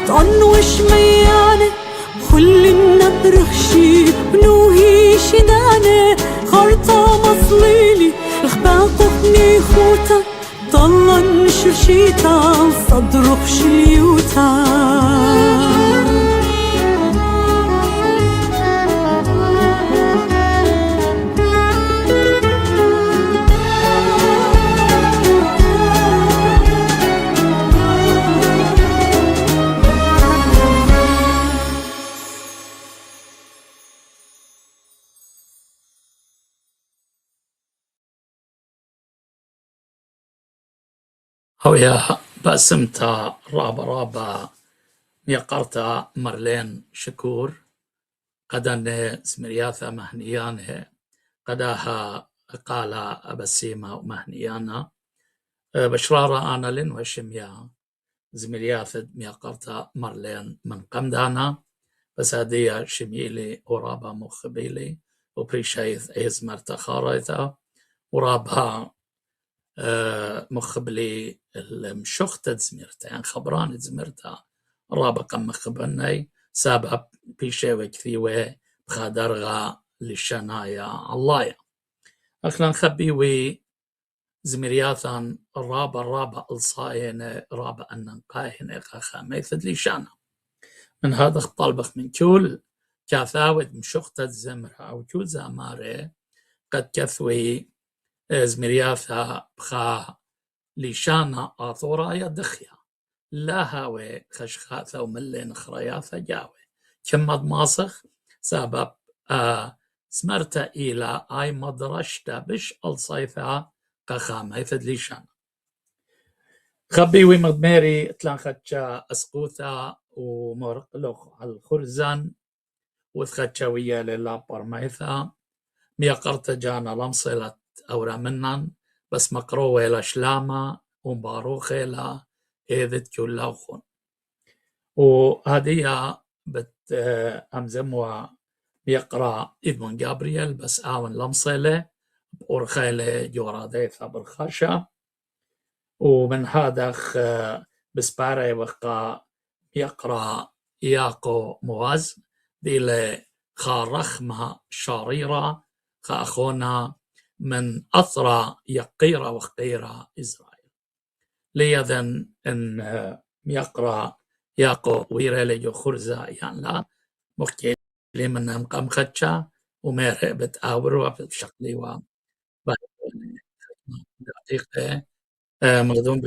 F: طنوش ميانة خل النبرخشي بنوهي شدانة خرطة مصليلي الخباقفني خوتا طلن شرشيتا صدرو بشليوتا
A: هويا باسمتا رابا ميقرتا مرلين شكور قدن زمرياثا مهنيانه قداها قال أبسيما ومهنيانا بشرارة آنا لن وشميا زمرياثا ميقرتا مرلين من قمدانا بس هدية شميلي ورابا مخبيلي وبريشايث ايز مرتخاريتا ورابا مخبلي المشخت زمرتا يعني خبران زمرتا رابا قم مخبرني سابع بيشي كثيوة بخادرغا للشنايا الله أخلا نخبيوي زمرياثان رابا الصاين رابا أننقاهن خاميثد لشانا من هذا طالبخ من كل كاثاود مشخت زمرها أو كل زاماري قد كثوي زمرياثا بخا لشانا آثورا يدخيا لا هاوي خشخاثا وملين خرياثا جاوي كمد ماسخ سبب سمرتا إلى آي مدرشتا بش الصيفا قخامة يفد لشانا خبيوي مدميري تلانخدشا أسقوثا ومرقلوخ على الخرزان وثخدشا ويا للابر ميثا ميقرت جانا لمصلت أورا منن بس مقروة إلى شلامة ومباروخة إلى إذت كلاوخون وهدية أمزموا بيقرأ إدمون جابرييل بس آون لمصلة بأورخيلة جوراديثا بالخاشة ومن هذا بسباري وقا يقرأ إياقو مواز دي خارخمة شاريرة خاخونا من أثرى يقيرة وخيرة إسرائيل ليذن أن يقرأ ياقو ويراليجو خرزة يعني لا مخي لمن مقام خدشة ومير بتآور وبشقلي دقيقة مغدون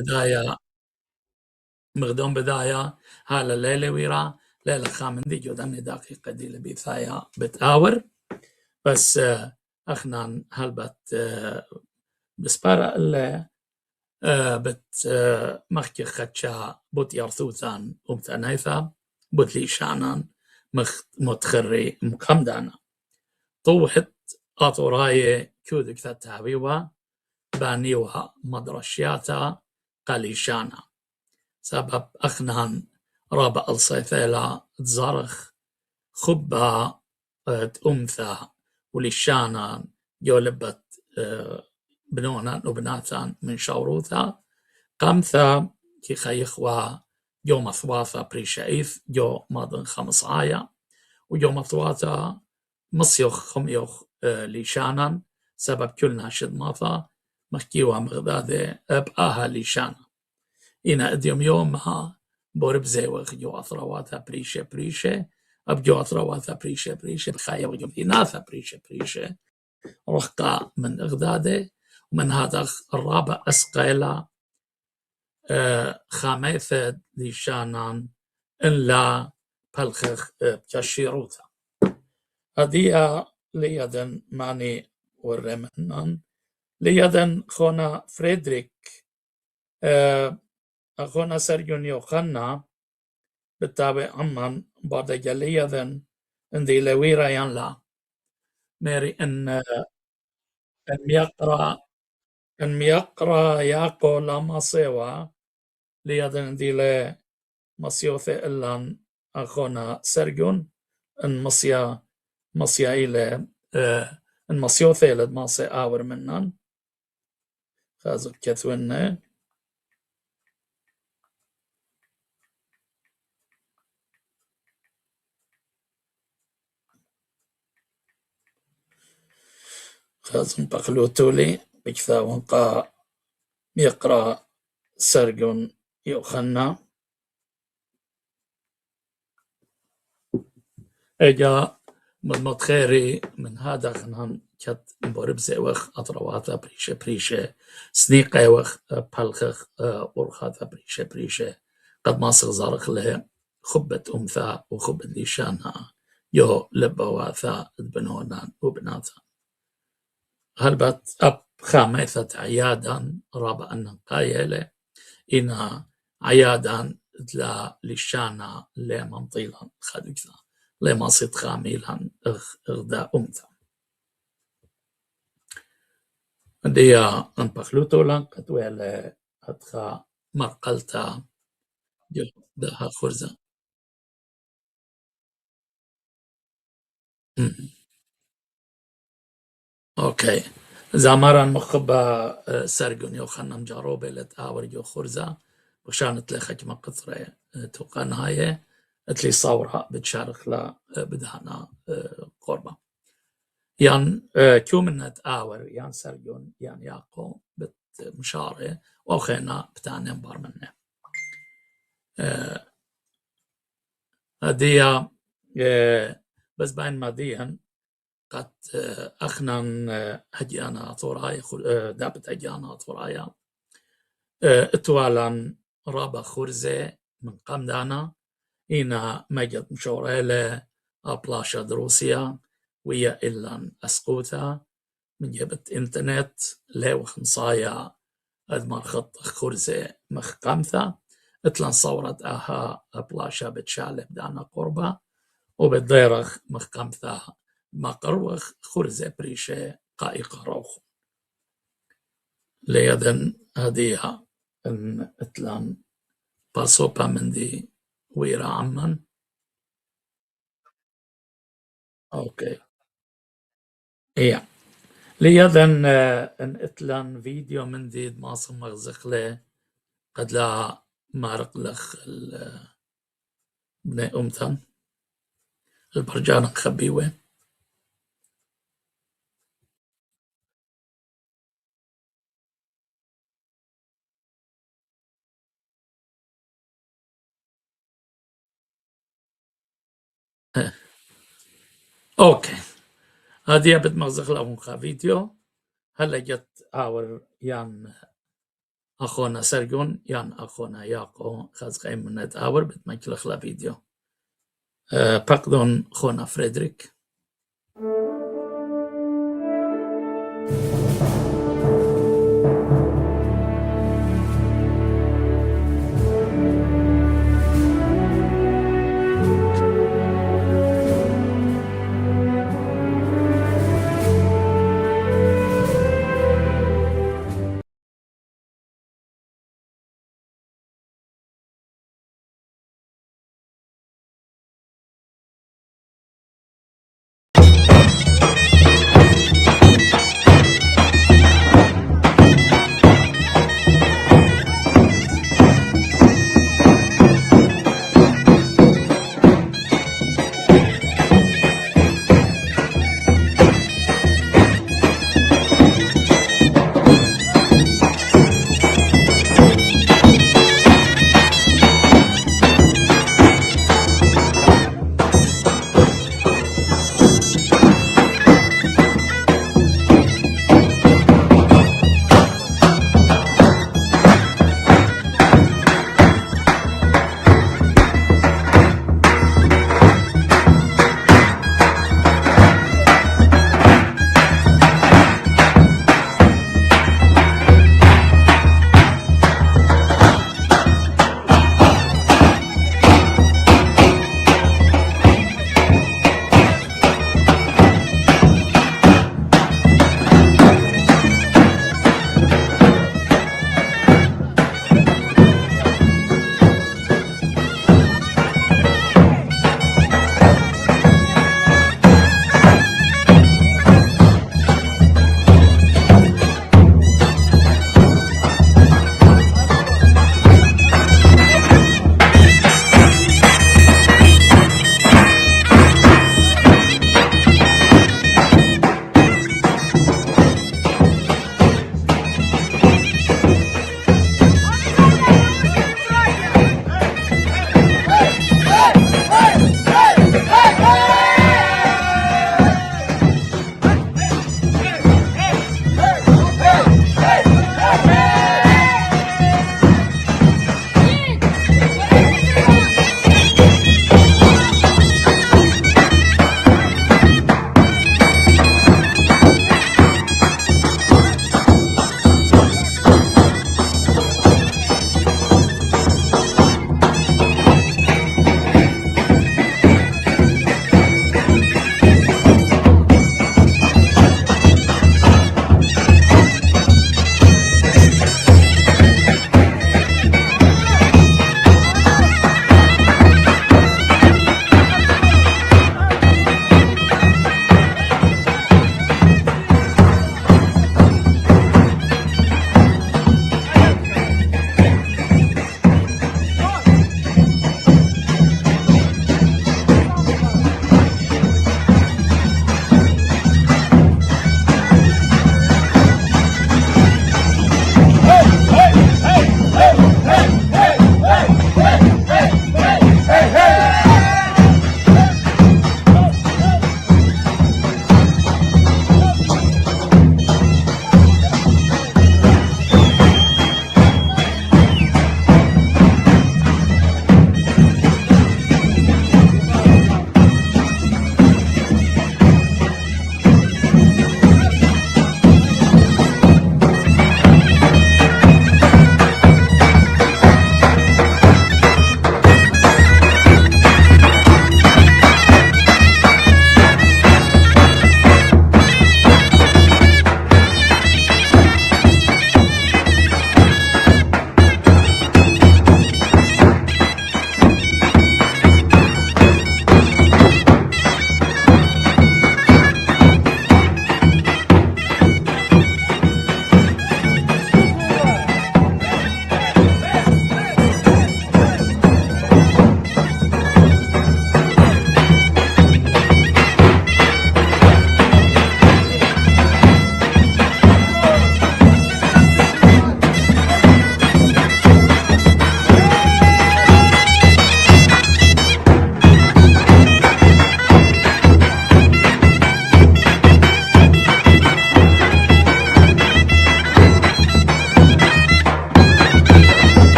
A: بداية هالا ليلة ويرا ليلة خامن دي جوداني دقيقة دي لبيثايا بتآور بس أخنان هلبت بسبارة اللي بت مخي خدشة بوت يرثوثان ومتنايثا بوت لي شانان متخري مكمدانا طوحت أطوراي كودك تتابيوا بانيوا مدرشياتا قليشانا سبب أخنان رابع الصيفيلا تزارخ خبا أمثا ولشانا جولبت بنونا وبناتان من شوروثا قمثا كي خيخوا يوم ثواثا بريشايث جو ماضن 5 ويوم ثواثا مصيوخ خميوخ لشانا سبب كلنا شد ماثا مخكيوا مغداده بآها لشانا إنا أديم يومها بورب زيوخ جو أثرواتها بريشة أبجو أثرواتها بريشة بخايا وجم إناثا بريشة رخقا من إغداده ومن هذا الرابع أسقيلا خاميثة لشانان إلا بلخخ بكشيروتا هذه ليدن ماني ورمنان ليدن خونا فريدريك أخونا سرجون يوخنا بالتابع عمان بعد جليدن اندي لويرا ينلا ميري أن يقرأ ياقو لما سوا ليدن اندي ل مصيوثي إلان أخونا سرجون ان مصيا إلى ان مصيوثي إلى ماسي آور منن خازب كثونا خازن بقلوتولي بكثا ونقا يقرأ سرجون يوخنا اجا مضمض خيري من هذا خنان كت بوربزي وخ أطرواتا بريشة سنيقة وخ بلخخ ورخاتا بريشة قد ما صغزارخ له خبت أمثا وخبت ليشانها يو لبواثا بنونان وبناتا هلبت أب خامثة عيادا رابع أن قايلة إن عيادا لا لشانا لمنطيلا خدكتا لما صيت خاميلا اغدا أمتا ديا انبخلوتو لان قدوية أدخا مرقلتا دها خرزة أوكي زامارا مخبا سرقون يوخنا مجاروبة لتآور جو خرزة وشانت لخج مقطرة توقان هاي اتلي صورها بتشارخ لا بدهنا قربة يان كيو منت آور يان سرقون يان ياقو بتمشارة وخينا بتاعنا مبار منه هدية بس باين ماديا قد أخنان هجيانا طوراي دابت هجيانا طورايا اتوالا رابا خرزة من قمدانا إنا مجد مشوريلة أبلاشا دروسيا ويا إلا أسقوتا من جبت إنترنت لو خمصايا أدمر خط خرزة مخقمثة اتلان صورت أها أبلاشا بتشالب دانا قربة وبتضيرخ مخقمثة ما قروخ خرزة بريشة قائقة روخ ليدن هديها ان اتلان باسوبا مندي ويرا عمان اوكي ايه ليدن ان اتلان فيديو مندي ماصم مغزخله قد لا مارق لخ بني امتن البرجان خبيوه اوكي هذه بتمغزق لهم فيديو هلا جت اور يان اخونا سرجون يان اخونا ياقو خزقين من اور بتمجلخ لا فيديو باقدون خونا فريدريك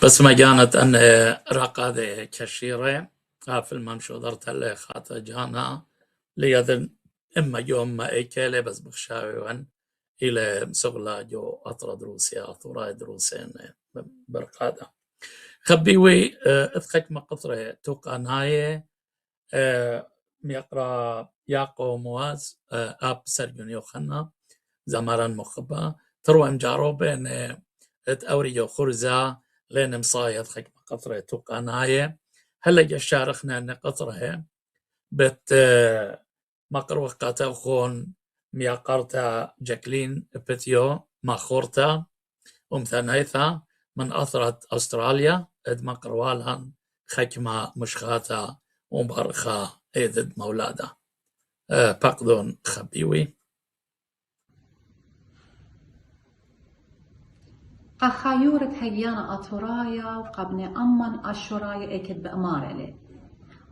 A: بس ما كانت أن رقادة كشيرة في الممشو درت اللي خاطة جانا ليذن إما يوم ما إيكالي بس بخشاوي وان إلى مسغلا جو أطرد روسيا أطرايد روسين برقادة خبيوي اثقك مقطرة توقاناية ميقرا ياقو مواز أب سرجون يوخنا زمران مخبا تروى مجارو بين أوريو خرزة لين مصايد خك مقطرة توقاناية هلا جشارخنا أن قطرة بت مقروخ قاتوخون ميقارتا جاكلين بتيو ماخورتا ومثانيثا من أثرت أستراليا اد مقروالها خكمة مشخاتا ومبرخا ايدد مولادا باقدون خبيوي
G: قخايورة هيانا أطرايا وقبني أمن أشرايا اكد بأمارلي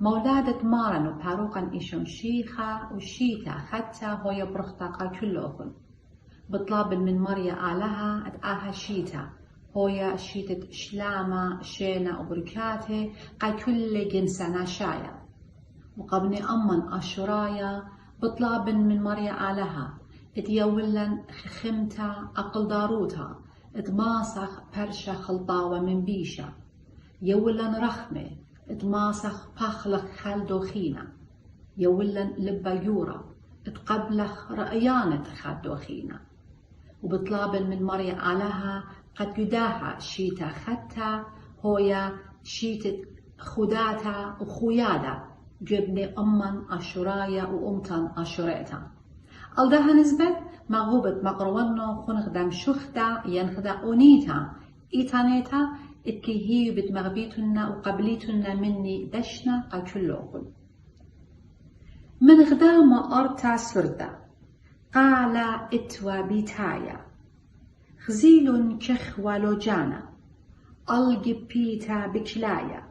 G: مولادة مارن وباروقا إيشون شيخة وشيتا حتى هو يبرختا كلهم بطلاب من مريا آلها أدآها شيتا هو شيتة شلامة شينا وبركاته كل جنسنا شايا وقبني أمن أشرايا بطلاب من مريا آلها اتيولن خمتا أقل داروتا اتماسخ برشا خلطاوة من بيشا يولن رخمة اتماسخ بخلخ خالدوخينا يولن لبايورا اتقبلخ رأيانة خالدوخينا وبطلابن من مريا علىها قد يداها شيتا ختا هويا شيتة خداتا وخويادا جبني أمن أشرايا وأمتن أشريتا ألدها نسبة مغوبة مقرونو خنخدم شختا ينخدا أونيتا إيتانيتا اتلهي بتمغبيتنا وقبليتنا مني دشنا قاكلوكن من غدام أرتا سردا قال اتوا بيتايا خزيل كخ ولوجانا ألقي بيتا بكلايا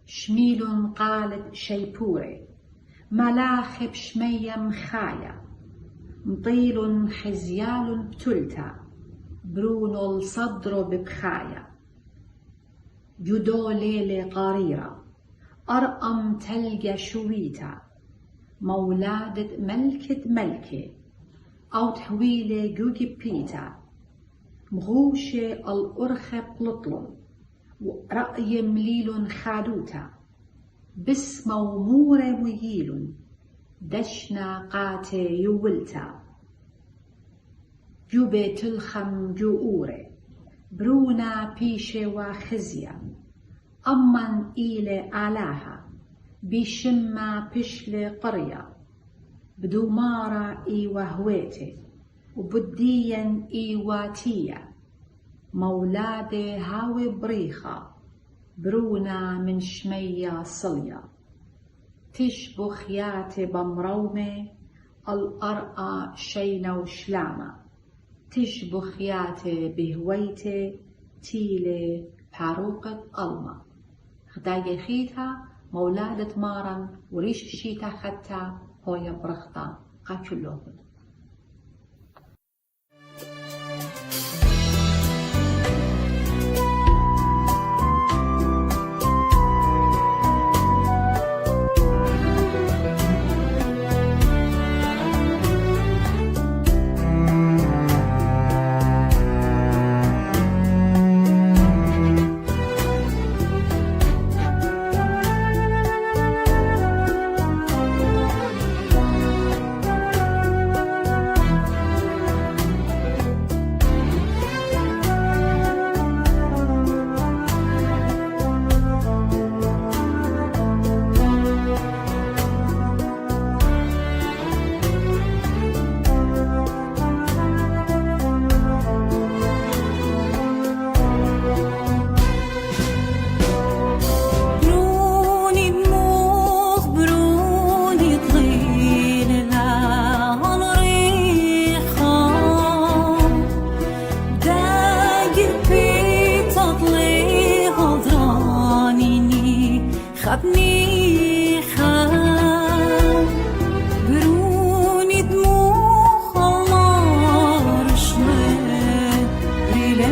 G: شميل قالت شيبوري ملاخب شمية مخايا مطيل حزيال بتلتا برونو الصدر ببخايا جدو ليلة قاريرة أرقم تلقى شويتا مولادة ملكة ملكة أو تحويلة جوجي بيتا مغوشة الأرخة بلطلن ورأي مليل خادوتا بس مومورة مييل دشنا قاتي يولتا جوبة تلخم جوورة برونا بيشة وخزية أمن إيلة آلاها بشمة بشلة قرية بدومارة إيوة هويتي وبديا إيواتية مولادة هاوي بريخة برونا من شمية صلية تشبخ ياتي بمرومة الأرقى شينة وشلامة تشبخ ياتي بهويتي تيلة باروقة ألمة خداية خيتها مولادة مارن وريش الشيتا خدتا هويا برختا قاكلوهن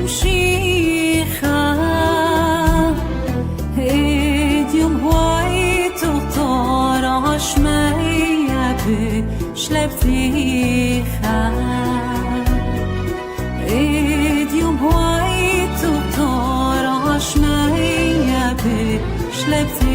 F: شيخة شلبتيخا يوم هوايت وطار عشمايا بشلبتيخا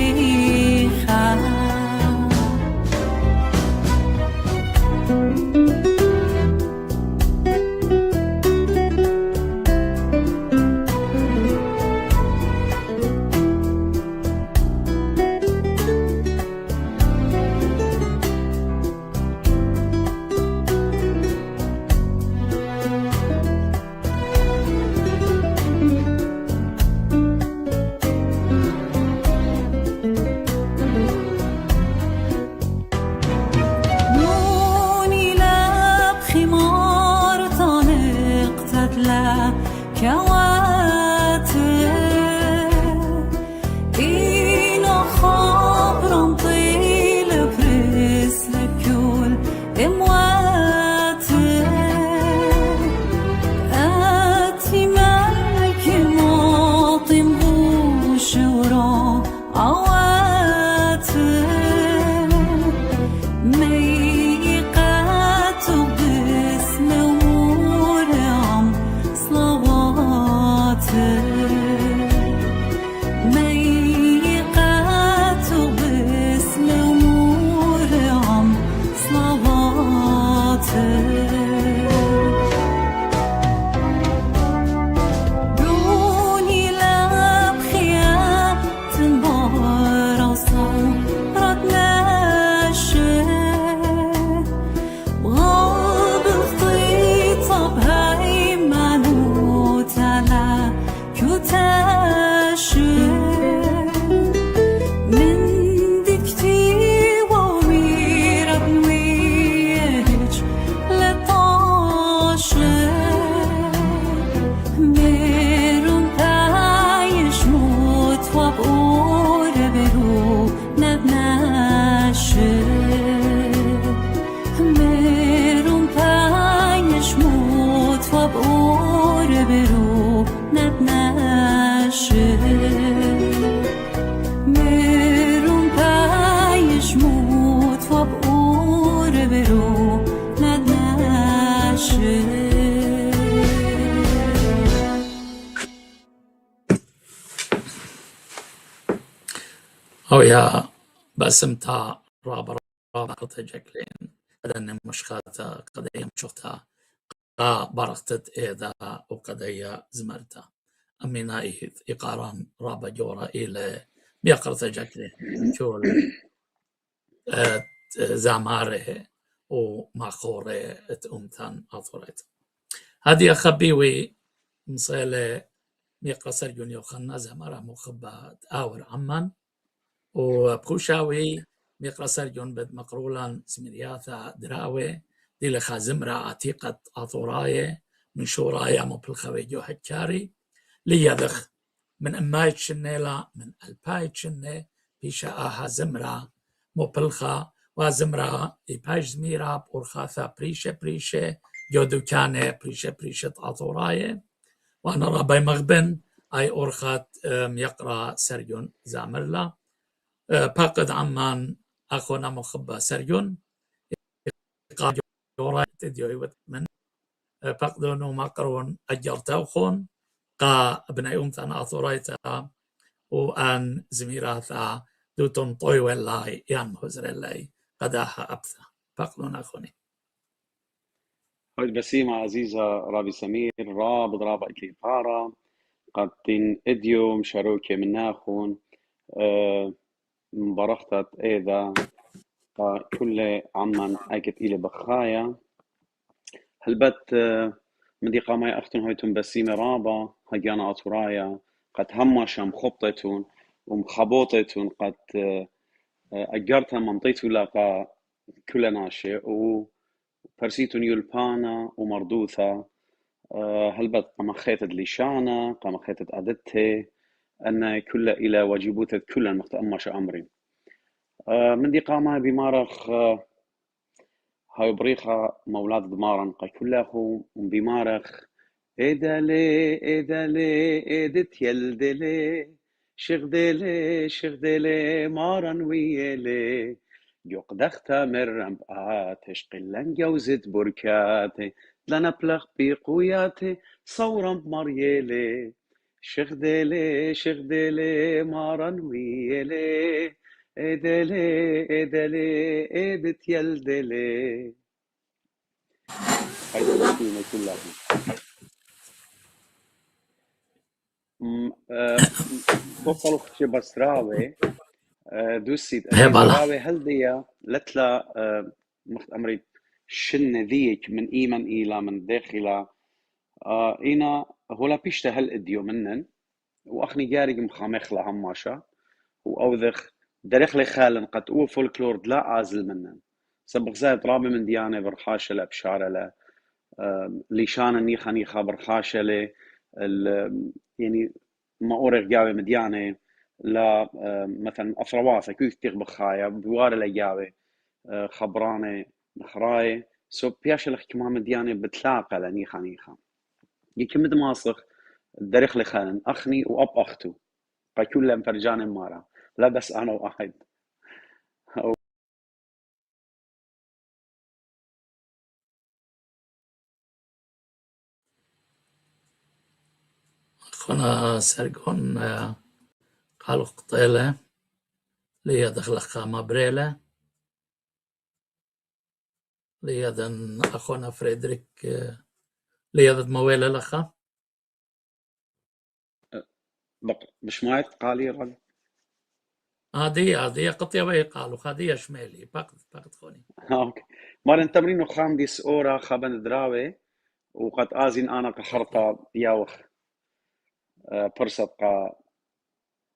A: أو يا باسمتا رابر قطع جاكلين قدن مشخاتا قديم شختا برختت إيدا وقديا زمرتا أمينا إيث إقاران رابا جورا إلى بيقرت جاكلين شول زاماره وماخوره أمتان أطورت هذه أخبيوي مصيلة ميقصر جونيو خنا زمارة مخبات آور عمان وبخوشاوي ميقصر جون بد مقرولان سمرياثا دراوي دي لخا زمرة عتيقة أطوراية من شورايا مبلخوي جو هجاري ليذخ من أمايت شنيلا من ألبايت شنة بيشا آها زمرة مبلخة وزمرة إباج زميرة بورخاثا بريشة جو دوكانة بريشة أطوراية وأنا رابي مغبن أي أورخات يقرأ سرجون زامرلا باقد عمان أخونا مخبى سرجون قاجو تديو من باقدونو مقرون أجرتوخون قا ابن يومتان أطوريتا وأن زميراتا دوتون طوي والله يان هزرلي قداها أبثا باقدون أخوني
H: هاي بسيمة عزيزة رابي سمير رابط رابع كيبارا قدين إديوم شروكي من ناخون مبارختت إيدا كل عمان أكت إلي بخايا هلبت من دي قامي أختن هايتون بسيمة رابا هجانا أطورايا قد هماشا مخبطتون ومخبوطتون قد أجرتها منطيتو لقا كل ناشي وفرسيتون يلبانا ومردوثة هلبت قام خيتت ليشانا قام خيتت أدتي أن كل إلى واجبوتت كل المختأمش أمري من دي قامة بمارخ هاي بريخة مولاد دمارن قا كله بمارخ إدالي إدت يلدلي شغدلي مارن ويلي يقدخت مرم آتش قلن جوزت بركاتي لنا بلغ بقوياتي صورا مريلي شغدلي مارن ويلي إدلي إدت يلدلي. هاي المسكينة كلها. بطلوا خشي بسراوي دوسيت بسراوي هل دي لتلا أمري شن ذيك من إيمن إلى من داخلة إينا هولا بيشتا هل إديو منن وأخني جارق مخامخ لهماشا وأوذخ درخلي خالن قد أو فولكلور لا عازل منن سبق زايد رابي من ديانة برخاشة لأبشارة لا ليشان نيخا برخاشة ل يعني ما أورغ جاوي مديانة لا مثلا أفرواسة كيف تغبخ خايا بوار لجاوي خبرانة نخراي سو بياش لك كمان مديانة بتلاقى لنيخا يكي مدماسخ درخلي خالن أخني وأب أختو فكل لهم فرجان مارا لا بس أنا واحد
A: أخونا سرقون قالوا قطيلة ليا دخل خامة بريلة ليا دن أخونا فريدريك ليا دن مويلة لخا
H: مش مايت قالي رجل
A: هذه قطية وهي قالوا هذه شمالي باقت خوني
H: اوكي مارن تمرين خام ديس اورا خابن دراوي وقد ازين انا كحرطة ياوخ برصد قا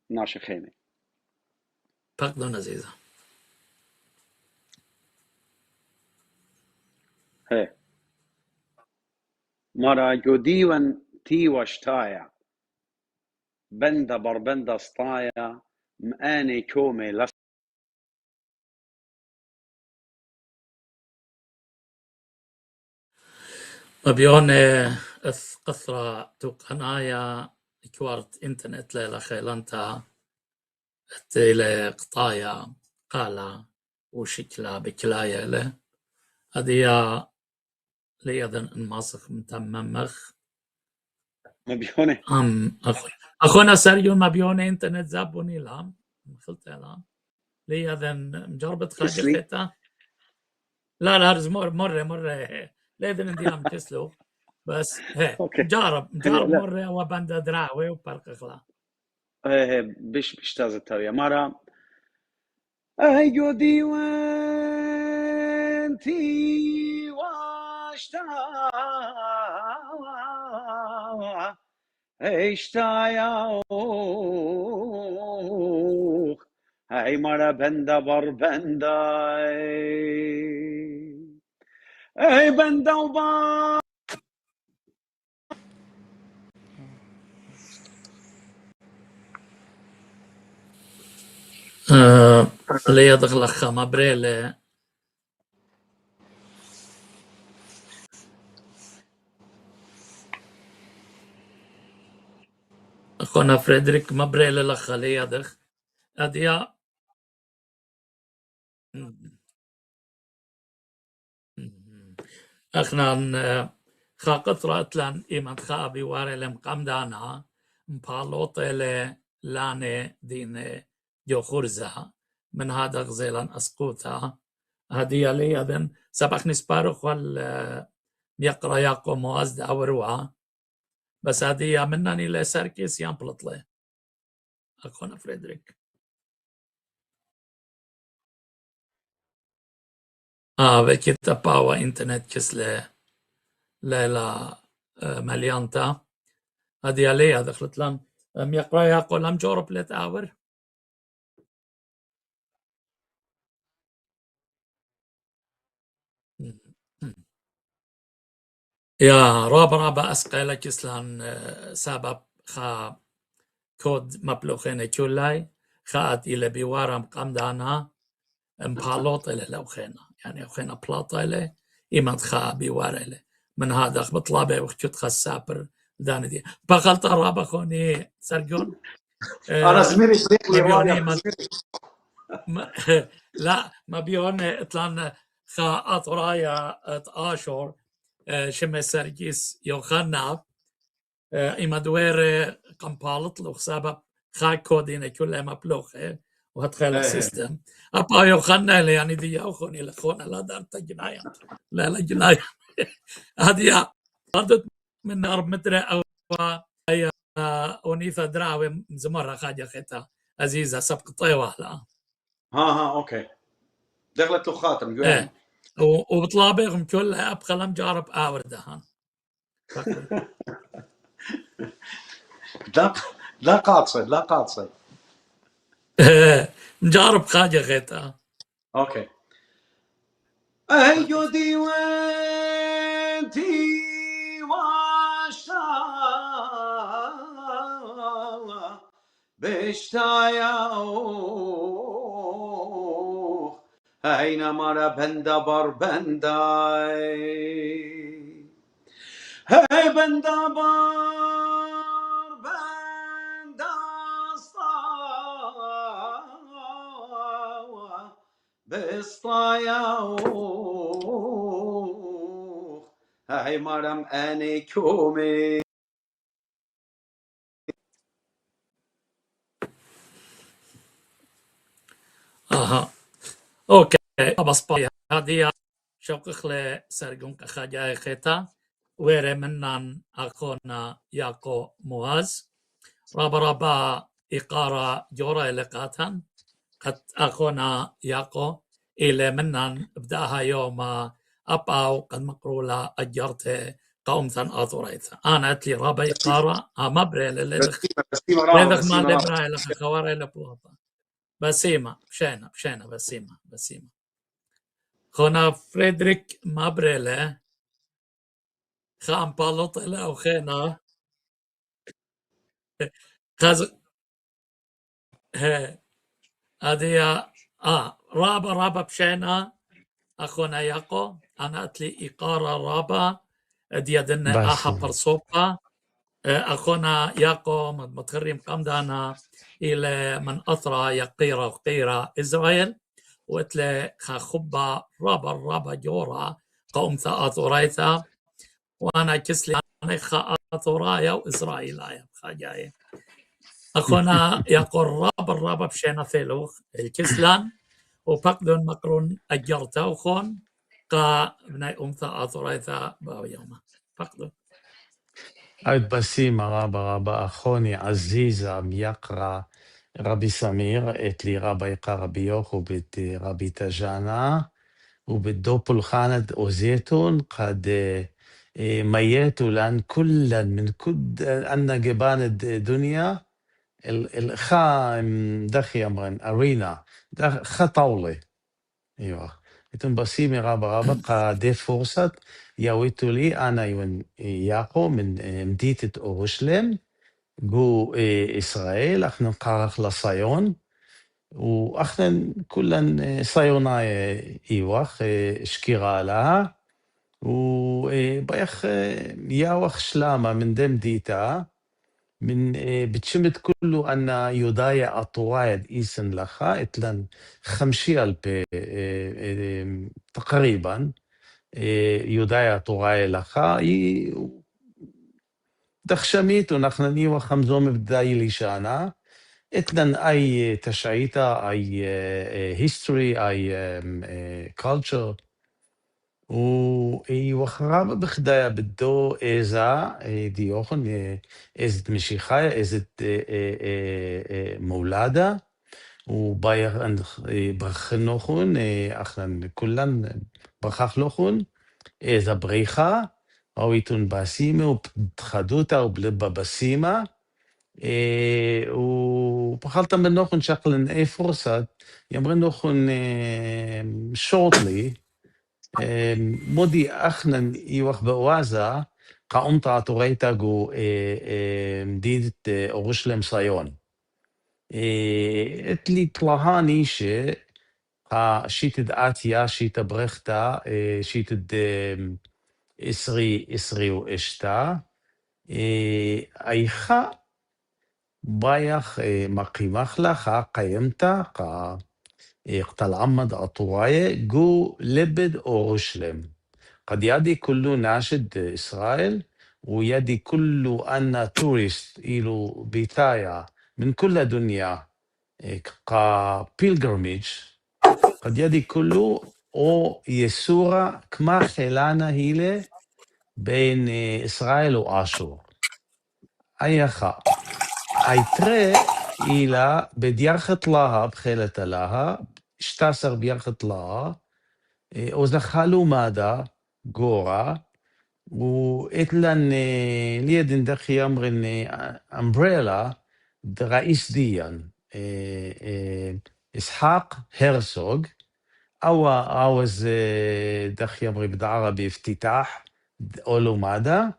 H: ناشي خيمي
A: باقدو نزيزة
H: هي مارا جوديوان تي واشتايا بندا بربندا سطايا ماني كومي لس
A: مبيون قثرة توقنايا كوارت انترنت ليلة خيلانتا تيلي قطايا قالا وشكلا بكلايا له هذه ليذن الماسخ متممخ
H: مبيوني
A: أخونا سريون مبيوني انترنت زابوني لام خلت لام ليذن مجربت خاجفتا لا هرز مرة ليذن اندي لام تسلو بس هي جارب مرة وبندا دراوي وبرق خلا
H: هي بش تازة تريا مرة اي جودي وانتي واشتا اشتايا هاي مرة بندا بربندا اي بندا وبا
A: اللي يدخل خما بريلة أخونا فريدريك ما بريلة لخا لي يدخ أديا أخنا خاقت رأتلان إيمان خابي وارلم قمدانا مبالوط إلي لاني دين جو خرزة من هذا غزيلان أسقوطا هدية لي يدن سبق نسبارخ يقرأ ياقو موازد أوروا بس هدية منني لسركيس ينبلطلي أخونا فريدريك وكتا باوا انترنت كسلة ليلة مليانتا هدية لي دخلت لان يقرأ ياقو لم جورب لت آور يا رابا أسقيلة كسلان سبب خا كود مبلوخين كولاي خاات إلى بيوارم قمدانا مبالوط إلى لوخينا يعني أخينا بلاطة إلى إيمان خا بيوار إلى من هذا بطلابة وخشت خسابر داني دي بخلط رابا خوني سرقون
I: أنا زميلي شريك لي
A: لا ما بيون اتلان خا اطرايا اشور شمه سرجيس يوخنا اما دوير قمبالط لو سبب خا كودين كلها مبلوخه وهتخيل السيستم ابا يوخنا يعني دي يوخوني لخونا لا دار تجنايا لا لا جنايا هذه قدت من 4 متر او هي اونيثا دراوي زمره خاجه خيتا عزيزه سبق طيوه لا
I: ها اوكي دخلت له خاتم جوين
A: وبطلابهم كلها ابقى لم جارب اوردها
I: لا قاصد
A: مجارب خاجه غيتا
I: اوكي ايو ديوانتي واشتا بشتاياو هينا مرا بندا بار بنداي هي بندا بار بندا صاوا بسطاياو هاي مرم اني كومي
A: اوكي بس هذه شوقخ لسرقون كخاجة خيتا ويري منان اخونا ياكو مواز رابا إقارة جورا لقاتن قد أخونا ياكو إلى منن بداها يوم أباو قد مقرولا أجرته قوم ثن أثوريث أنا أتلي رابا إقارة مبري لذخ ما لبرا لخ خواري لبلاطة بسيمة بشينا بسيمة خونا فريدريك مبري خام بالوط إلى أخينا خز هذه رابا بشينا أخونا ياكو أنا أتلي إقارة رابا ديادنا أحا برصوبا أخونا ياكو متخرم قمدانا إلى من أثرى يقيرة وقيرة إسرائيل وإتلي خبا رابا جورا قوم ثأثوريثا وأنا كسلي أنا خأثورايا وإسرائيلايا خاجاي أخونا يقول رابا بشينا ثيلوخ الكسلان وفقدون مقرون أجرته وخون قا بناي أمثى أثوريثا باو يوما فقدون
J: عيد بسيمة رابا أخوني عزيزة ميقرا ربي سمير اتلي ربا يقرا ربي يوخ وبت ربي تجانا وبالدوبل خاند أوزيتون قد ميتوا لأن كلا من كل أن جبان الدنيا الخا دخي أمرن أرينا خا طاولة ايوه يتم بسيمي رابا قادي فرصة يويتو لي أنا يون ياقو من مدينة أورشليم جو إسرائيل احنا نقارخ لصيون واحنا كلن صيونا إيوخ شكيرا لها وبيخ ياوخ شلامة من دم ديتا من بتشمت كله أن يضايع الطوايد إيسن لخا إتلن 50,000 تقريبا يضايع طوايا لخا دخشميت ونحن نيوة خمزوم بداي لشانا إتلن أي تشعيتا أي هيستوري أي كالتشر وخرابة بخدايا بدو إذا ديوخن إزت مشيخايا إزت مولادة وباير برخنوخن أخن كلن برخخلوخن إذا بريخا أو يتون باسيمة وبتخدوتا وبلبا باسيمة وبخلت منوخن شكلن أي فرصة يمرنوخن shortly مودي أخنا يوخ بوازا قامتا توريتا جو مدينة أورشليم صيون اتلي طلهاني شي شيتد آتيا شيتا برختا شيتد إسري وإشتا أيخا بايخ مقيمخ لخا قيمتا قتلعمد أطواية جو لبد أورشلم قد يدي كله ناشد إسرائيل ويدي كله أن توريست إلو بيتايا من كل الدنيا كا بيلجرميج قد يدي كله أو يسورة كما خلانا هيلة بين إسرائيل وآشور أيخا أي ترى إلى بديرخت لها بخيلة لها اشتاسر بيرخت لها وزخلوا ماذا جورا وإتلن ليدن دخي أمرن أمبريلا رئيس ديان إسحاق هرسوغ أو عاوز دخي أمري بالعربي افتتاح أولو ماذا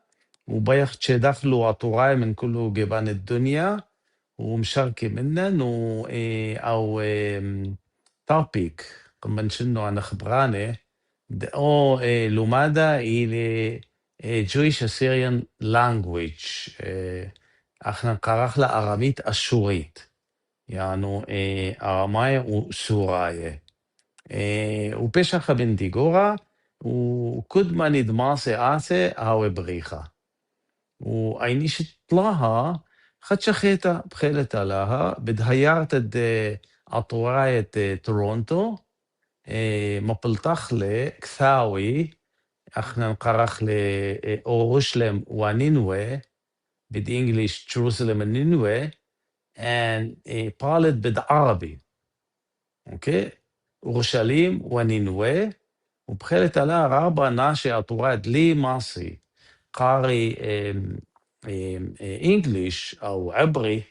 J: وبيخ دخلوا عطوراي من كل جبان الدنيا ومشاركة منن أو توبيك كمان شنو أنا خبرانة أو لومادا إلى Jewish Assyrian language احنا نقرأ لها أراميت أشوريت يعني أراماية وسوراية وبشخ بنديجورا وكد ما ندماسي آسي هاو بريخة وأينيش طلعها خد شخيتا بخيلتا لها بدهيارت أطوراية تورونتو مبلطخ كثاوي احنا نقرخ أورشلم ونينوى بالإنجليش Jerusalem and Nineveh and قالت بالعربي اوكي أورشليم ونينوى وبخيلت على رابع ناشي أطوات لي ماصي قاري إنجليش أو عبري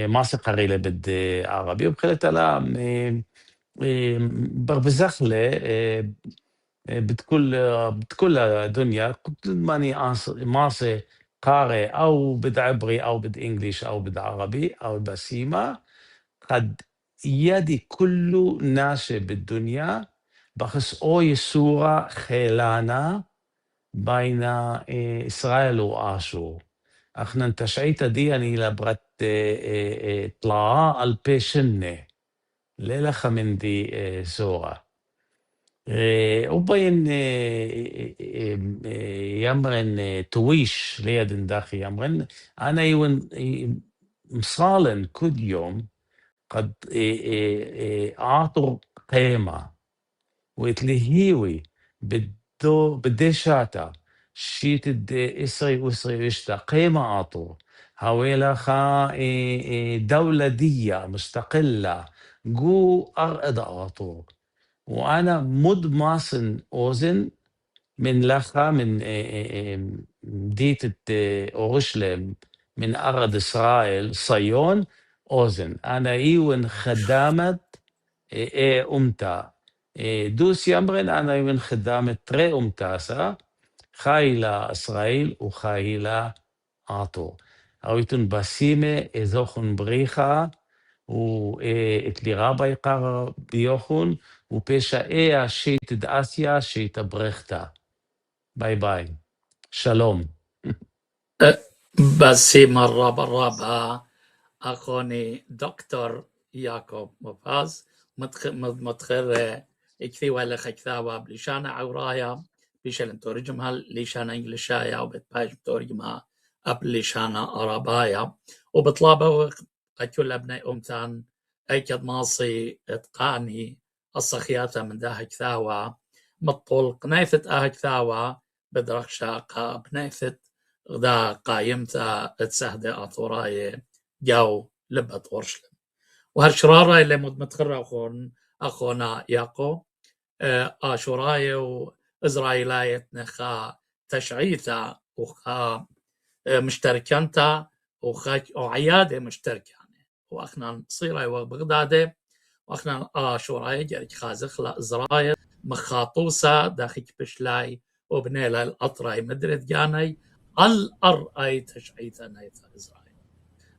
J: ماصي قاري له بالعربي وبخيلت على بربزخلة بتكل الدنيا ماني ماصي قارئ أو بالعبري أو بالإنجليش أو بالعربي أو بسيمة قد يدي كل ناس بالدنيا بخس أو يسورة خيلانا بين إسرائيل وآشور احنا انتشعيت دي إلى برت طلاعة البيشنة ليلة من دي سورة وبين يمرن تويش ليدن داخي يمرن أنا يون مصالن كل يوم قد أعطوا قيمة وإتلهيوي بدي شاتا شيت إسري وإسري وشتا قيمة أعطوا هاويلا خا دولة دية مستقلة جو أرقد أعطوا وأنا مد ماسن أوزن من لخا من ديت أورشلم من أرض إسرائيل صيون أوزن أنا إيون خدامة أمتا دوس يمرن أنا إيون خدامة تري أمتاسا خايلة إسرائيل وخايلة آتو أويتون بسيمة إزوخن بريخا وإتلي رابا يقار بيوخن وبيشا إيه شيت داسيا شيت بريختا باي باي شلوم
A: بسيمة الرابعة أخوني دكتور يعقوب مفاز متخر اكثيوة لخكثاوة بلشانة عورايا بيشل ترجمها لشانة إنجليشايا وبتباش ترجمها أبلشانة أرابايا وبطلابة كل ابني أمتان أيكد ماصي اتقاني الصخياتة من ده كثاوة مطول قنايثة كثاوة بدرخ شاقة بنايثة غدا قايمتا تسهدة أطوراي جو لبت أورشلم وهالشرارة اللي متخرى أخونا ياقو آشوراي وإزرائيلاية نخا تشعيثا وخا مشتركانتا وخا عيادة مشتركة وأخنا صيرة وبغدادة وأخنا آشوراي جارك خازخ لإزرائيل مخاطوسة داخل بشلاي وبنيلا الأطراي مدرد جاني الأرأي تشعيثا نيثا إزرائيل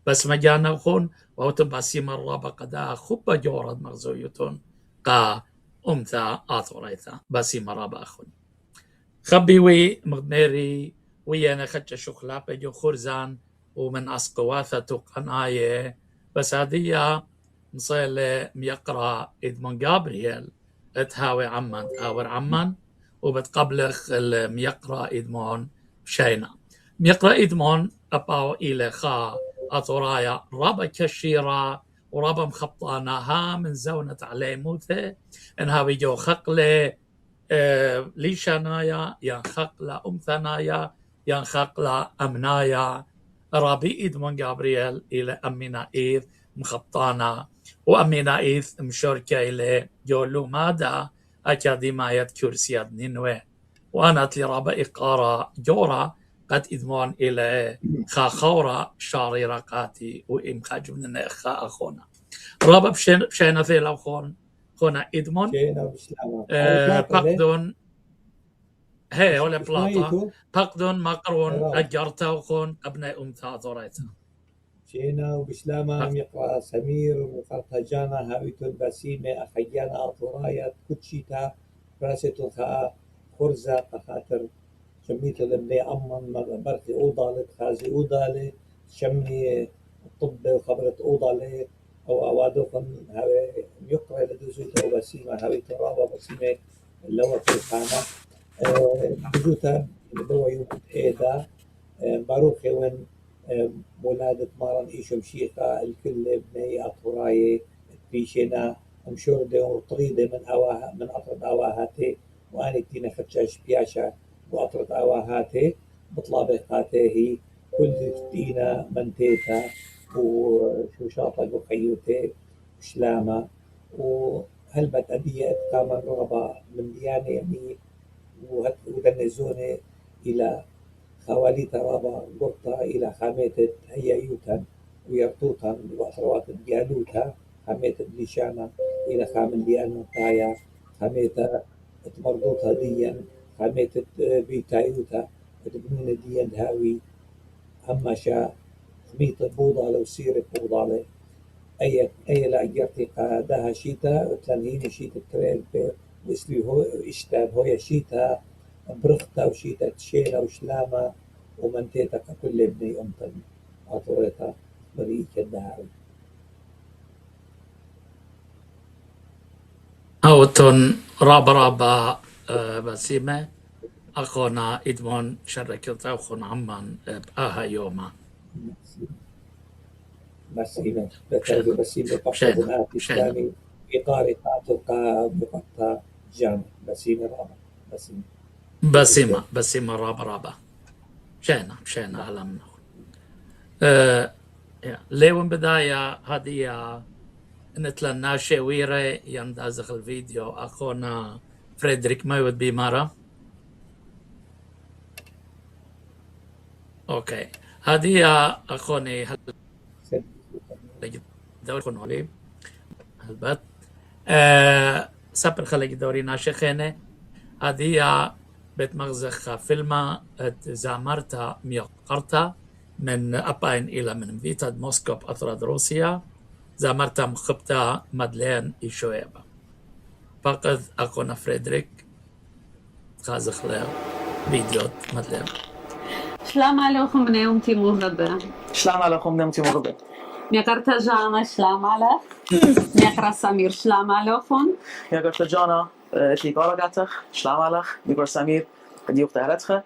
A: بس ما جانا وخون وتباسي مرة بقدا خبا جورد مغزويتون قا أمتا آثوريثا باسي مرة بأخون خبيوي مغميري ويانا خدش شخلا بجو خرزان ومن أسقواثة قناية بس هذه نصيلة ميقرأ إدمون جابرييل تهاوي عمان تآور عمان وبتقبلخ ميقرأ إدمون شينا ميقرأ إدمون أباو إلى خا أطرايا رابا كشيرا ورابا مخبطاناها من زونة علي موته إنها بيجو خقلة ليشانايا ينخقلة ثنايا ينخقلة أمنايا رابي إدمون جابرييل إلى أمينا إيث مخبطانا وأمينا إيث مشوركة إلى يولو مادا أكاديمية كورسياد نينوي وأنا رابا إقارة جورا قد إدمون إلى خاخورة شاري رقاتي وإم خاجمنا إخا أخونا رابا بشينا في الأخون خونا إدمون بقدون هي ولا بلاطة بقدون مقرون أجرتا وخون أبناء أمتا ضريتا
K: شينا وبسلامة يقرأ سمير وقرطجانا هاويتون بسيمة أخيانا أطرايا كتشيتا فراسة خاء خرزة قخاطر شميت لبني أمن مرتي أوضالة خازي أوضالة شمي الطب وخبرة أوضالة أو أوادوكم هاوي يقرأ لدوزوتا وبسيمة هاويتون رابا بسيمة اللوة في الخانة بجوتا بدوا يوم إيدا باروخي وين ولادة مارن إيشو مشيقة الكل بني أطراية بيشنا مشوردة وطريدة من أطرد أواهاتي وأنا كتينا ختشاش بياشا وأطرد أواهاتي بطلابقاتي هي كل كتينا منتيتا وشوشاطة وخيوتي وشلامة وهلبت أبية إتقاما رغبة من ديانة يعني ودنزوني إلى خواليتا رابا قرطة إلى خاميتة هيايوتا ويرطوتا وأخروات ديالوتا خاميتة ليشانا إلى خامن ديالنا تايا خاميتة تمرضوتا ديا خاميتة بيتايوتا وتبنين ديا هاوي همشا خميطة بوضالة وسيرة بوضالة أي لأجرتي قادها شيتا وتلانهيني شيتا تريل وإسلي هو إشتاب هويا شيتا برختا وشيتا تشيلا وشلامة ومنتيتا ككل ابني أمتن أطوريتا بريك الدهاوي
A: أوتون رابا بسيمة أخونا إدمون شركتا أخونا عمان بآها يوما
K: بسيمة بسيمة بقى إسلامي إقارة تعتقى بقطة جامع بسيمة رابا
A: بسيمة رابا شينا على ليون بداية هذه نتلنا شويرة يندازخ الفيديو أخونا فريدريك مايود بيمارا أوكي هذه أخوني دوري هولي هلبت سبر خلق دوري ناشخينة هذه بيت مغزخ فيلما زامرتا ميقرتا من أباين إلى من فيتا موسكو أطراد روسيا زامرتا مخبتا مدلين إيشويبا فقط أخونا فريدريك خازخ له فيديو مدلين
L: שלום עליכם בני יום תימור רבה.
M: שלום עליכם בני יום תימור רבה.
L: ميقرتا جانا شلام عليك ميقرا سمير شلام عليكم
M: ميقرتا جانا اتلي قارقاتخ شلام عليك ميقرا سمير قد يقتهرتخ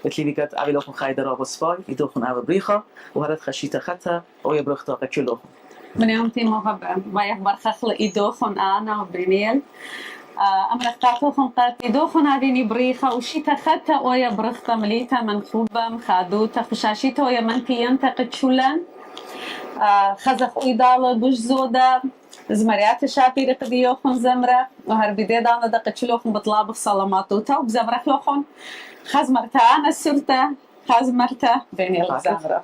M: اتلي بيقت عبي لكم خايدة رابو سباي يدوخن عبي بريخة وهرتخ شيتا خطة ويبرختا قكلوخم
L: بني يوم تيمور ربا ويخ برخخل يدوخن أنا وبرينيل أمرقاتوخن قد يدوخن عبيني بريخة وشيتا خطة ويبرختا مليتا منخوبة مخادوتا خشاشيتا ويمنتينتا قتشولان خزخ إيدالة بوش زودة زمريات شابيري قديوخن زمرة وهربيدي دانا دقتشلوخن بطلابخ صلاماتوتا وبزمرخ لوخن خز مرتا أنا سرتا خز مرتا بيني الزمرة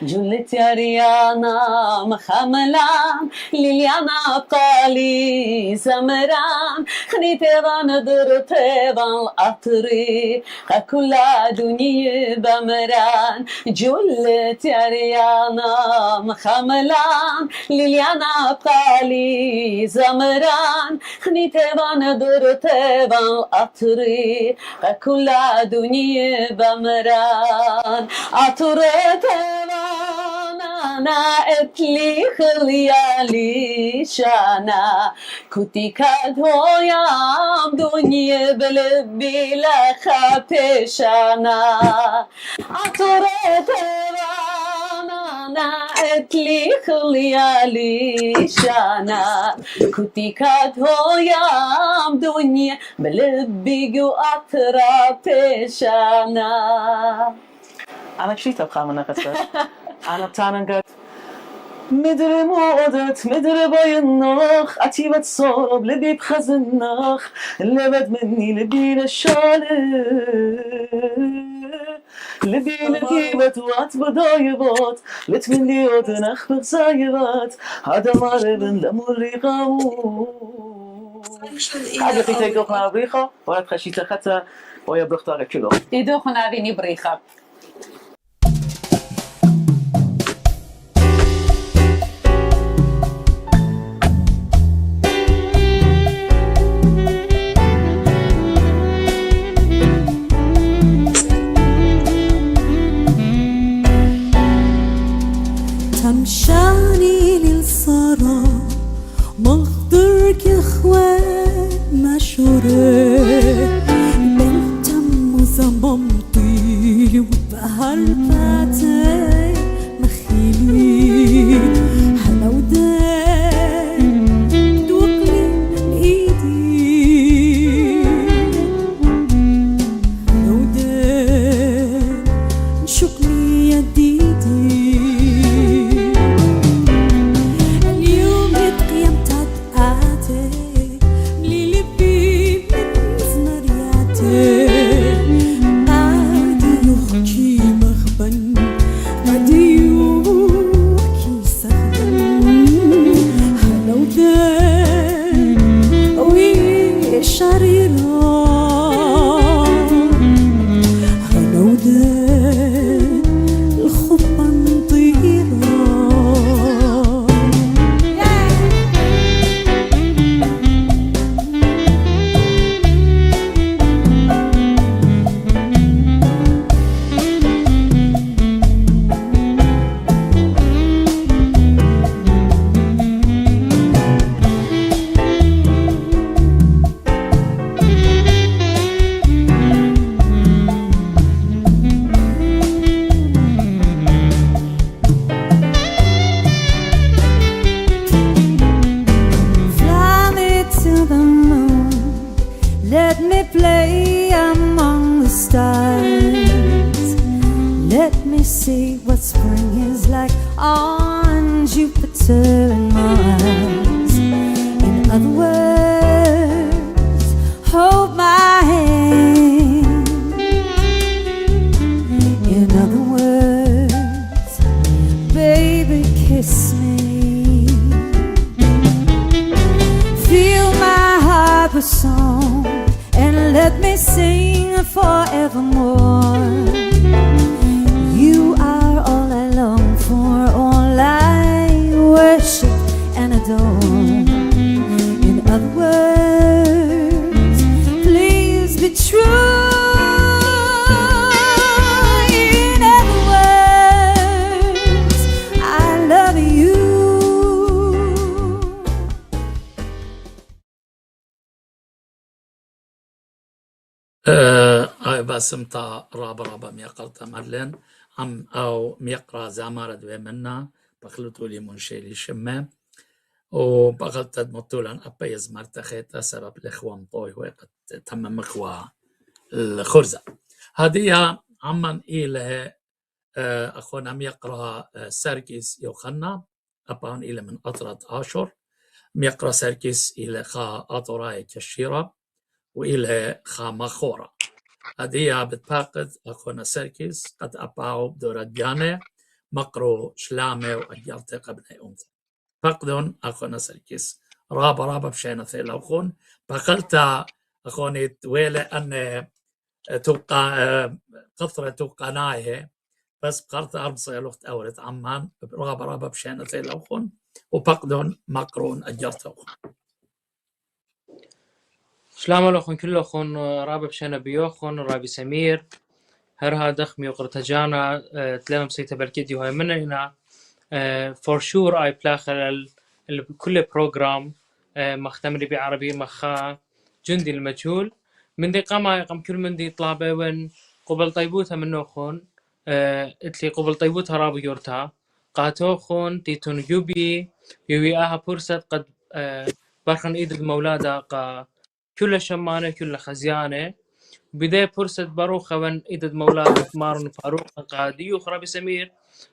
L: جلت يا ريانا مخملان ليليانا قالي زمران خنيتي ضان درتي ضان الأطري كل دنيا بمران جلت يا ريانا مخملان ليليانا قالي زمران خنيتي ضان درتي ضان الأطري كل دنيا بمران أطرتي ضان اتلي خليالي شانا كنتي كادو يام دنيا بلبي لخا بيشانا عطرت رانا اتلي خليالي شانا كنتي كادو يام دنيا بلبي جو أطرا بيشانا
M: أنا كشيت أبقى من نقصة أنا بتاعنا مدري موضت مدري بينخ عتيبة صوب لبي بخزنخ اللي بد مني لبي للشالة لبي بتوات بدايبات لتمني ودنخ بغزايبات هذا ما لبن لمولي قامو هذا في تيجوخنا بريخة ولا تخشيت لخطة ويا برختار كله
L: يدوخنا بيني بريخة
F: تمشاني للصرا مخضرك يا اخوان مشوري بنتم وزممطي وبهالباتي مخيلي هلا ودين دوقلي من ايدي هلا ودين نشقلي يديدي
A: باسمتا رابا ميقرتا مرلن عم أو ميقرا زامارة دوي منا بخلطو لي منشيلي شمة وبغلت مطولا أبيز مرتخيتا سبب الإخوان طوي وقت تم مخوى الخرزة هذه عمان إلى أخونا ميقرا سركيس يوخنا أبان إلى من أطرد آشور ميقرا سركيس إلى خا أطراي كشيرة وإلى خا مخورة هذه بتفاقد أخونا سركيس قد أباو بدورة جانة مقرو شلامة وأجارتي قبل أمتي فقدون أخونا سركيس رابا بشينا ثيلا أخون بقلت أخوني ويلة أن توقع قطرة توقع نايه بس بقرت أربصي الوقت أورت عمان رابا بشينا ثيلا أخون وفقدون مقرون أجارتي أخون
N: سلام عليكم كلكم رابع بشينا بيوخن رابي سمير هرها دخمي وقرتجانا تلام سيتا بالكيديو هاي مننا for sure أي بلاخر كل بروجرام مختمري بعربي مخا جندي المجهول من دي قام كل من دي طلابة وين قبل طيبوتها من نوخون اتلي قبل طيبوتها رابو يورتا قاتوخون تيتون يوبي يوياها فرصة قد برخن ايد المولادة قا كل شمانة كل خزيانة بداية فرصة باروخة وان ايد المولادة مارن فاروق قا ديوخ رابي سمير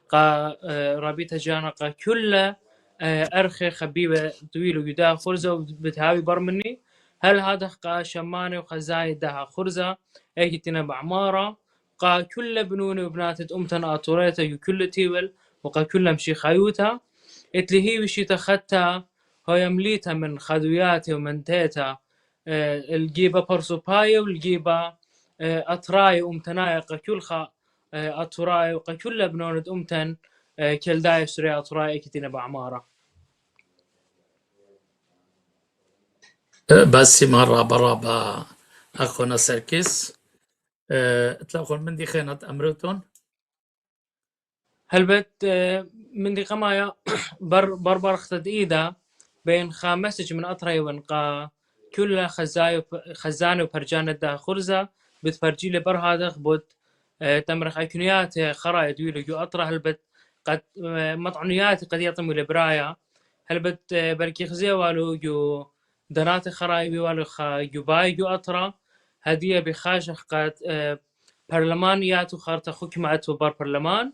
N: قا رابي تجانا قا كل أرخي خبيبة طويل ويدا خرزة بتهاوي برمني هل هذا قا شمانة وخزاي دها خرزة ايكتنا بعمارة قا كل بنوني وبنات أمتن آطوريتا يكل تيول وقا كل مشي خيوتا اتلي هي وشي تختا هو يمليتا من خدوياتي ومن تيتا الجيبة برسوباي والجيبة أطراي أمتناي قا كل خا أطراي وقا كل بنونة أمتن كل داي سري أطراي ايكتنا بعمارة
A: بس مرة برا أخونا سركس تلاقون من دي خينة أمرتون
N: هل بت من دي قمايا بربر اختد إيدا بين خامسج من أطري ونقا كل خزانة وبرجانة دا خرزة بتفرجي لي بر هذا بوت تمرخ أيكونيات خرايط ويلو يو أطرى هل بت قد مطعنيات قد يطمو لبرايا هل بت بركي خزي والو يو دنات خرايبي والو يباي يو أطرى هدية بخاشخ قد برلمانيات وخارطة حكمت وبر برلمان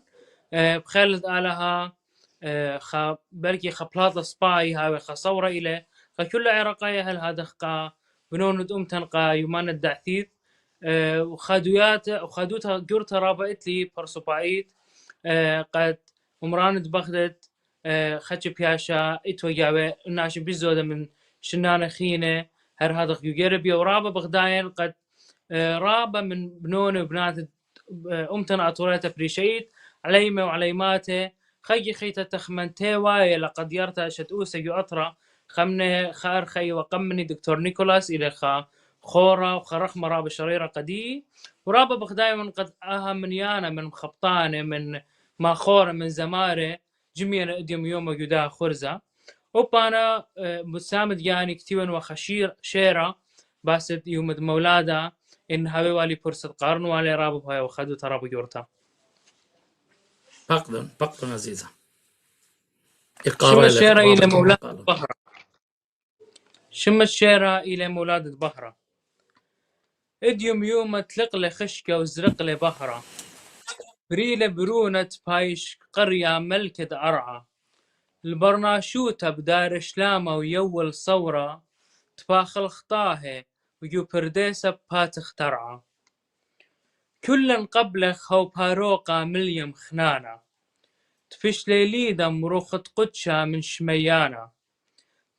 N: بخالد آلها بركي خبلاط سباي هاوي خصورة إلى كل عراقية هل هذا قا بنون أمتن قا يمان الدعثيث وخدوتها جورتا رابط لي برسوبايت قد عمران بغدت خدش بياشا اتوجاوي ناشي بيزودة من شنانة خينة هر هذا يجرب ورابا بغداين قد رابا من بنون وبنات أمتن أطوريتا بريشيت عليمة وعليماته خيتا تخمنتي واي لقد يرتا شتوسة يؤطرة خمنه خار خي وقمني دكتور نيكولاس إلى خورة وخرخ مراب شريرة قدي ورابا بغداي من قد أهم من يانا من خبطانة من ماخورة من زمارة جميع اديم يوم يدا خرزة وبانا مسامد يعني كتيون وخشير شيرة باسد يوم مولادا إن هاوي والي فرصة قارن والي رابو بهاي وخدو ترابو يورتا
A: فقدن عزيزة
N: شم الشيرة إلى مولادة بهرة شم الشيرة إلى مولادة بهرة اديوم يوم تلق لي خشكة وزرق لي بهرة بريلة برونة بايش قرية ملكة أرعى البرناشوتة بدار شلامة ويول صورة تفاخل خطاهي ويو برديسة بات اخترعى كلن قبلخ هو باروقة مليم خنانة تفش ليليدة مروخة قدشة من شميانة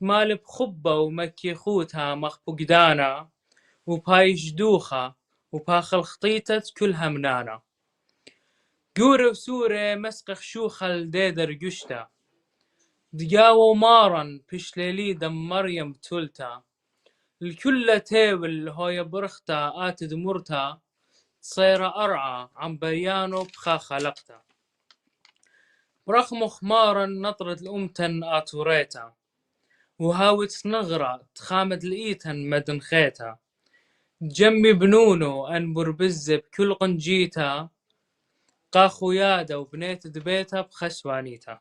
N: مال بخبة ومكي خوتها مخبقدانة وبايش دوخة وباخل خطيتة كلها منانة قورة وسورة مسقخ شوخة لديدر جشتا دقاوة مارن بش ليليدة مريم تلتا الكل تاول هوي برختا آتد مرتا صيرة أرعى عن بيانو بخا خلقتا برخم خمارا نطرة الأمتن آتوريتا وهاوت نغرة تخامد لقيتن مدن خيتا جمي بنونو أنبر بزب كل قنجيتا قاخو يادا وبنيت دبيتا بخسوانيتا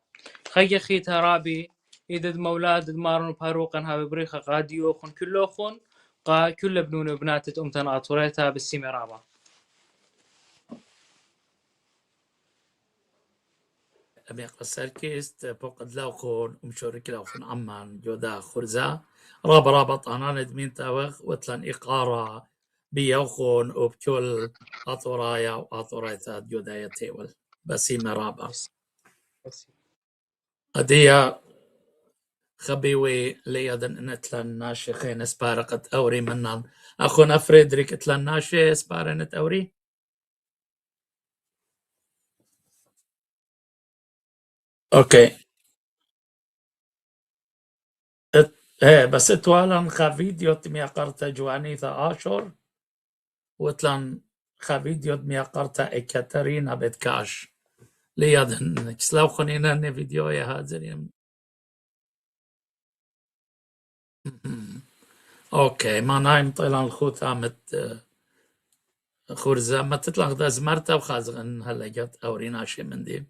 N: خي خيتا رابي إذا مولاد مارن باروقا هاوي بريخة قاديوخن كلوخن قا كل بنونو وبنات أمتن آتوريتا بالسيمي رابا
A: أميق السركيست بوقد لاوخون ومشورك لاوخون عمان جودا خرزة رابط أنا ندمين تاوخ وطلن إقارة بيوخون وبكل أطورايا وأطورايتا جودايا تيول بسيمة رابا أديا خبيوي ليدن نتلن ناشي خين اسبارقت أوري منان أخونا فريدريك تلن ناشي اسبارنت أوري اوكي بس اتوالن خا فيديو تميا قرطة جوانيثا آشور وتلن خا فيديو تميا قرطة إكاترينا بتكاش ليادن كسلاو خنينا فيديو يا هازرين اوكي ما نايم طيلان الخوت عمت خورزة ما تطلع غدا زمرتا وخازغن هلا جت اورينا شي من دي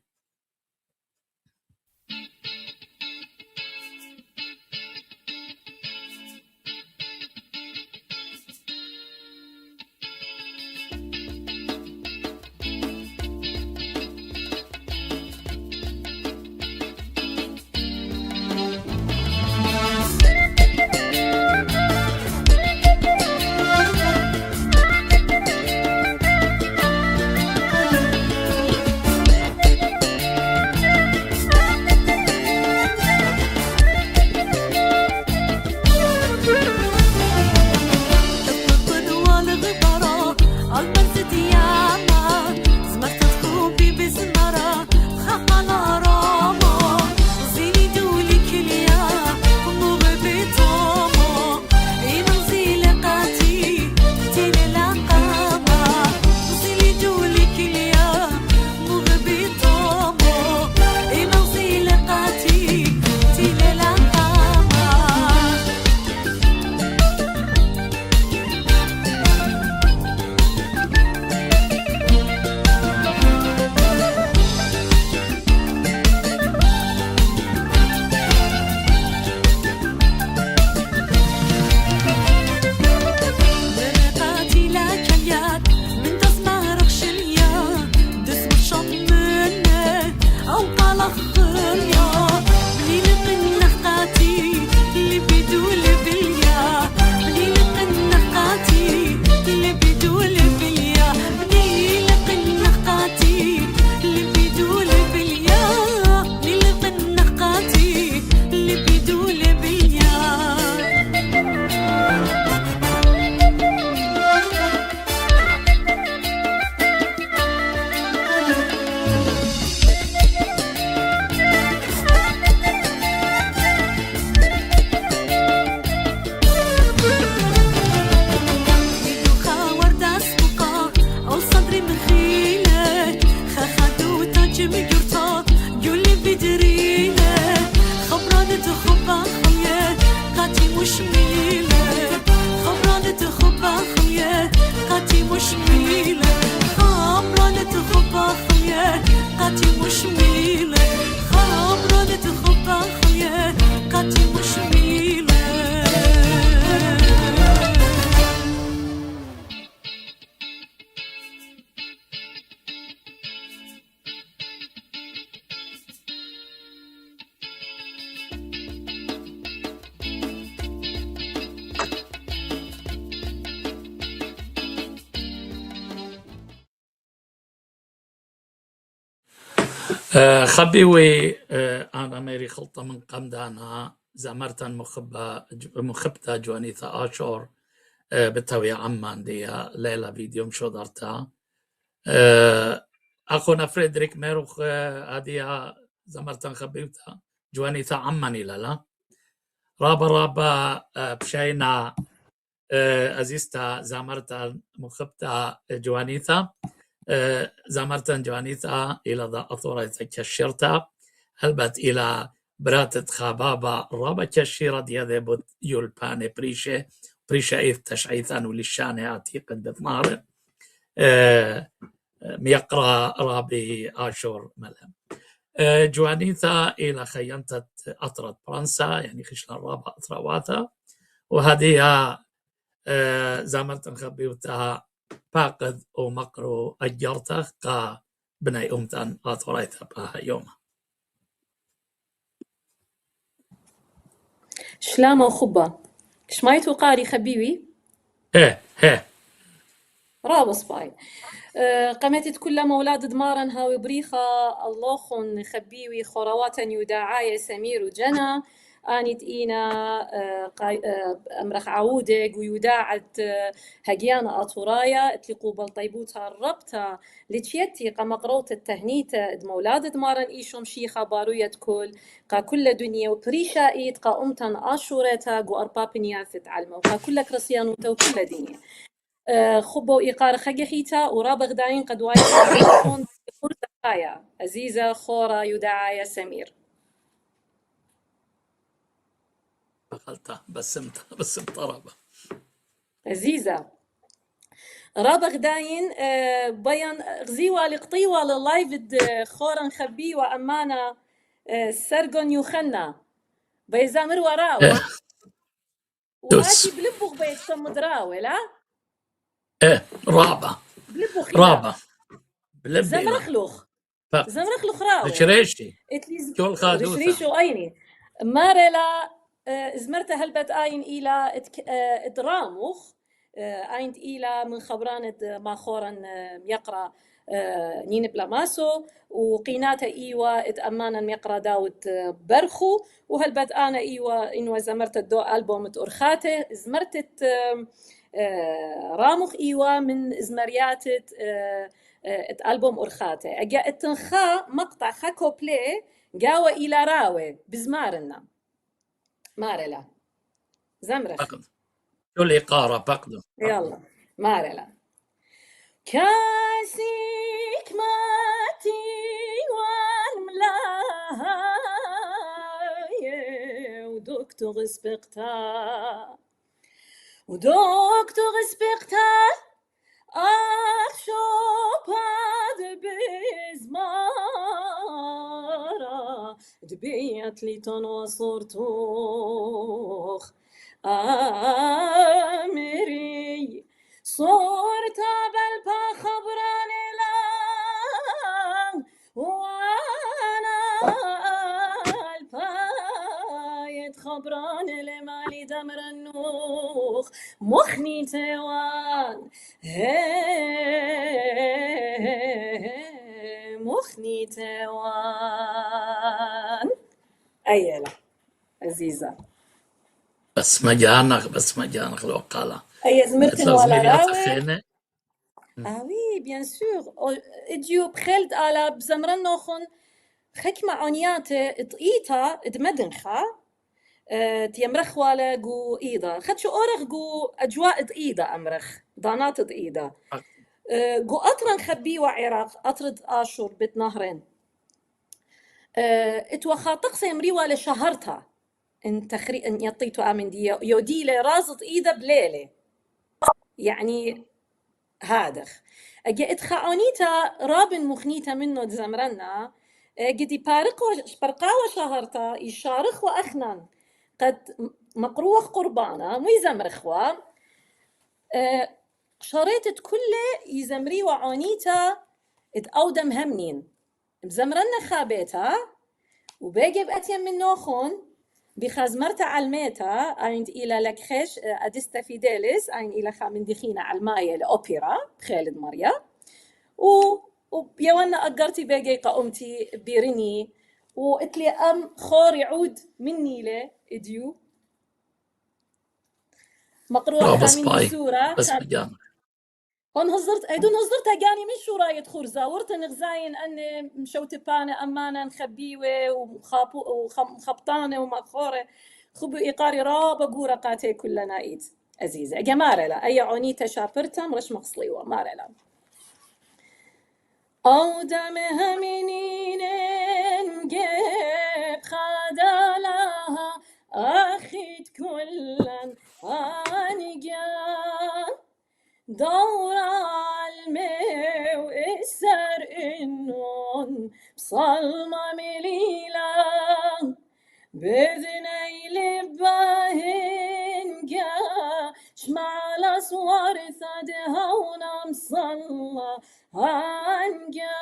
A: خبيوي أنا ميري خلطة من قمدانا زمرتن مخبتا جوانيثا آشور بتوي عمان دي ليلة فيديو مشودرتا أخونا فريدريك ميروخ هذه زمرتن خبيوتا جوانيثا عماني لا رابا بشينا أزيستا زمرتن مخبتا جوانيثا زمرتن جوانيثا إلى ذا أثورة كشرتا هلبت إلى براتت خبابا رابا كشيرة ديادة بوت يولباني بريشة إذ تشعيثان ولشاني عتيق بثمار ميقرا رابي آشور ملهم جوانيثا إلى خيانتة أطرة فرنسا يعني خشلا رابا أطرواتا وهذه زمرتن خبيوتها فاقد ومقرو أجرته قا بني أمتن أطوريتها بها يوم
O: شلامة وخبة شمايتو قاري خبيوي
A: هي
O: رابص باي قمتت كل مولاد دمارن هاوي بريخة اللوخن خبيوي خروات يداعاي سمير وجنى آنت إينا أمرخ عودق ويداعت هجيانا أطورايا تلقوا بالطيبوتها الربطة لتفيتي قمقروت التهنيتة دمولاد دمارن إيشوم شيخة باروية كل دنيا وبريشا إيد قامتن آشورتا قو أربابنيا فتعلموا كل كرسيانوتا وكل دنيا خبو إيقار خجحيتا ورابغ داين قد وايد عزيزة خورة يدعى سمير.
A: بقلتها بسمت رابا
O: عزيزة رابا غداين بيان غزيوة لقطيوة للايف خورا نخبي وأمانة سرقون يوخنا بيزامر وراوي وآتي بلبوغ بيتكم مدراوي لا؟
A: رابا
O: رابا
A: بلبي
O: زمرخلوخ راوي
A: رشريشي كل خادوثة
O: رشريشو أيني مارلا زمرت هلبت آين إلى إدراموخ آين إلى من خبران ما خورا يقرأ نين بلاماسو وقيناتا إيوا إتأمانا يقرأ داود برخو وهلبت أنا إيوا إنوا زمرت الدو ألبوم أرخاته زمرت راموخ إيوا من زمريات ألبوم أرخاته أجا التنخا مقطع خاكو بلاي جاوا إلى راوي بزمارنا مارلا زمرخ
A: شو الإقارة بقدو
O: يلا مارلا كاسيك ماتي والملاهي ودكتور سبقتا شو باد بزمارة دبيت لي تنوصرتوخ آمري صورت بالبا خبران لام وانا البايت خبران لمالي دمر النوخ مخني توان مخني توان أيلا عزيزة
A: بس مجانك لو قال
O: أي زمرتن ولا راوي oui bien sûr اديو بخلد على بزمرن نوخن خكمة عنياتي طقيتا دمدنخا تيمرخ ولا جو إيدا خدشو أورخ جو أجواء طقيدا أمرخ ضانات طقيدا جو أطرن خبي وعراق أطرد آشور بيت نهرين اتوخاطق سيمري ولا شهرتها ان يطيتو امن دي يودي لي رازط ايده بليله يعني هادخ اجي اتخاونيتا رابن مخنيتا منه زمرنا قدي برقاوة شهرتا يشارخ واخنان قد مقروخ قربانا مو يزمرخوا شريتت كله يزمري وعانيتا اتأودم همنين بزمرنا خابيتا وباقي بأتيم من نوخون بخزمرتا علميتا عند إلى لكخش أدستا فيديلس عند إلى خامن دخينا علماية لأوبرا بخالد مريا وبيوانا أقرتي باقي قاومتي بيرني وقتلي أم خور يعود مني له إديو مقروح من السورة
A: بس بجانب
O: هون هزرت أجاني من شو راية خرزة ورت نغزاين أن مشوتبانة أمانة نخبيوة ومخبطانة ومأخورة خبو إيقاري رابا قورة قاتي كلنا إيد عزيزة أجا مارلا أي عنيتا شابرتا مرش مقصليوة مارلا أو دمها منين نجيب خدالها أخيت كلن آنجان دور عالمي وإسر إنون بصلمة مليلة بذني لباهن شمال صور ثدها ونمصلى هنجا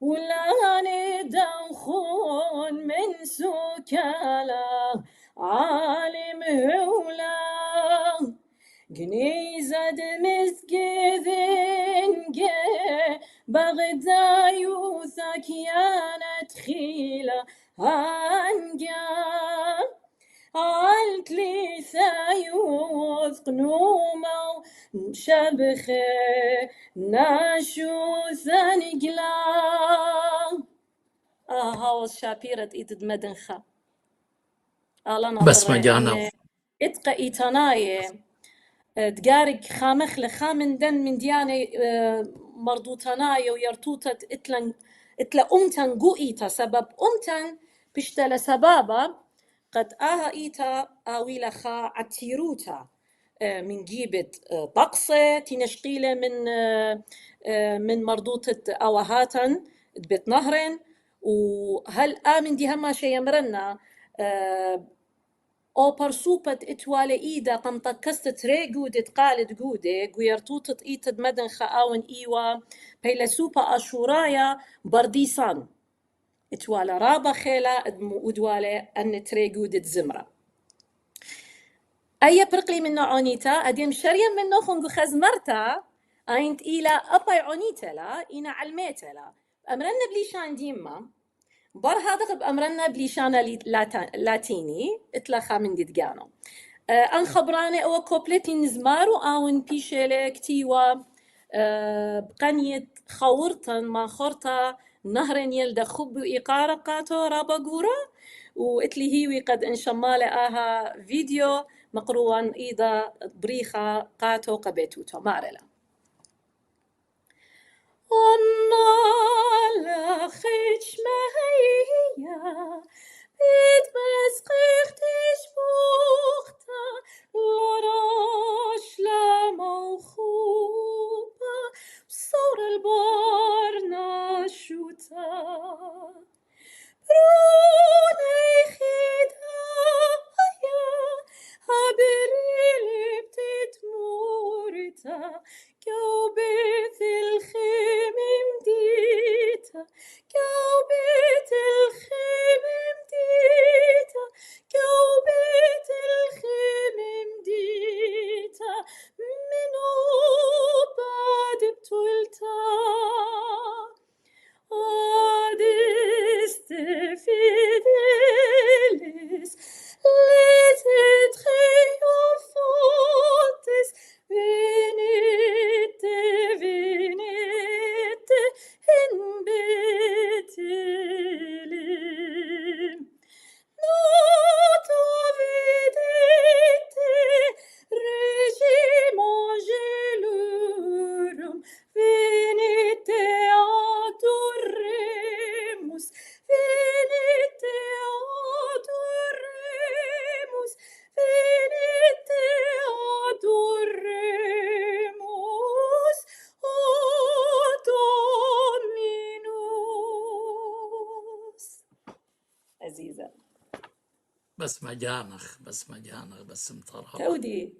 O: ولا ندخون من سكالا عالم هولا جنيزة مسكذن بغدا يوثك يانا تخيلة هنجا عالتلي ثايوث قنومة شبخة ناشو ثانقلا هاو شابيرة إيد مدنخة
A: بس مجانا
O: اتقى إيتاناي تقارق خامخ لخامن دن من دياني مرضوتناي ويرتوتة اتلا أمتن جو إيتا سبب أمتن بشتل سبابة قد إيتا آويلا خا عتيروتا من جيبت طقسة تنشقيلة من مرضوطة أوهاتن بيت نهرن وهل آمن دي هما شي يمرنا أو برسوبة إتوالي إيدا قمتا كستت ري جودت قالت جودة قويرتوتت إيتد مدن خاون إيوا بيلا سوبا أشورايا برديسان إتوالي رابا خيلا ودوالي أن تري جودت زمرة أي برقلي من عونيتا أديم شريا من نوخن خزمرتا أينت إلى أباي عونيتلا إنا علميتلا أمرنا بليشان ديما بار هذا بأمرنا بليشانا لاتيني اتلخا من ديدجانو أن خبراني أو كوبلتين زمارو أون بيشيلي كتيوا بقنية خورتا ما خورتا نهرن يلدا خب إيقارة قاتو رابا قورا وإتلي هيوي قد انشمالي آها فيديو مقروان إيدا بريخة قاتو قبيتوتو مارلا والله خيش مهيا بيت مسقيختش بوختا لراش لموخوبة بصور البار ناشوتا بروني خدايا هبريلي بتتمورتا كوبيت الخيم مديتا كوبيت الخيم مديتا كوبيت الخيم مديتا منو بعد بتولتا Fidelis, let it triumphantes, venite, venite, in Bethlehem. Nota videte, regim angelorum, venite adoremus, venite adoremus, venite adoremus, o Dominus. عزيزة
A: بس مجانخ بس مطرها
O: تودي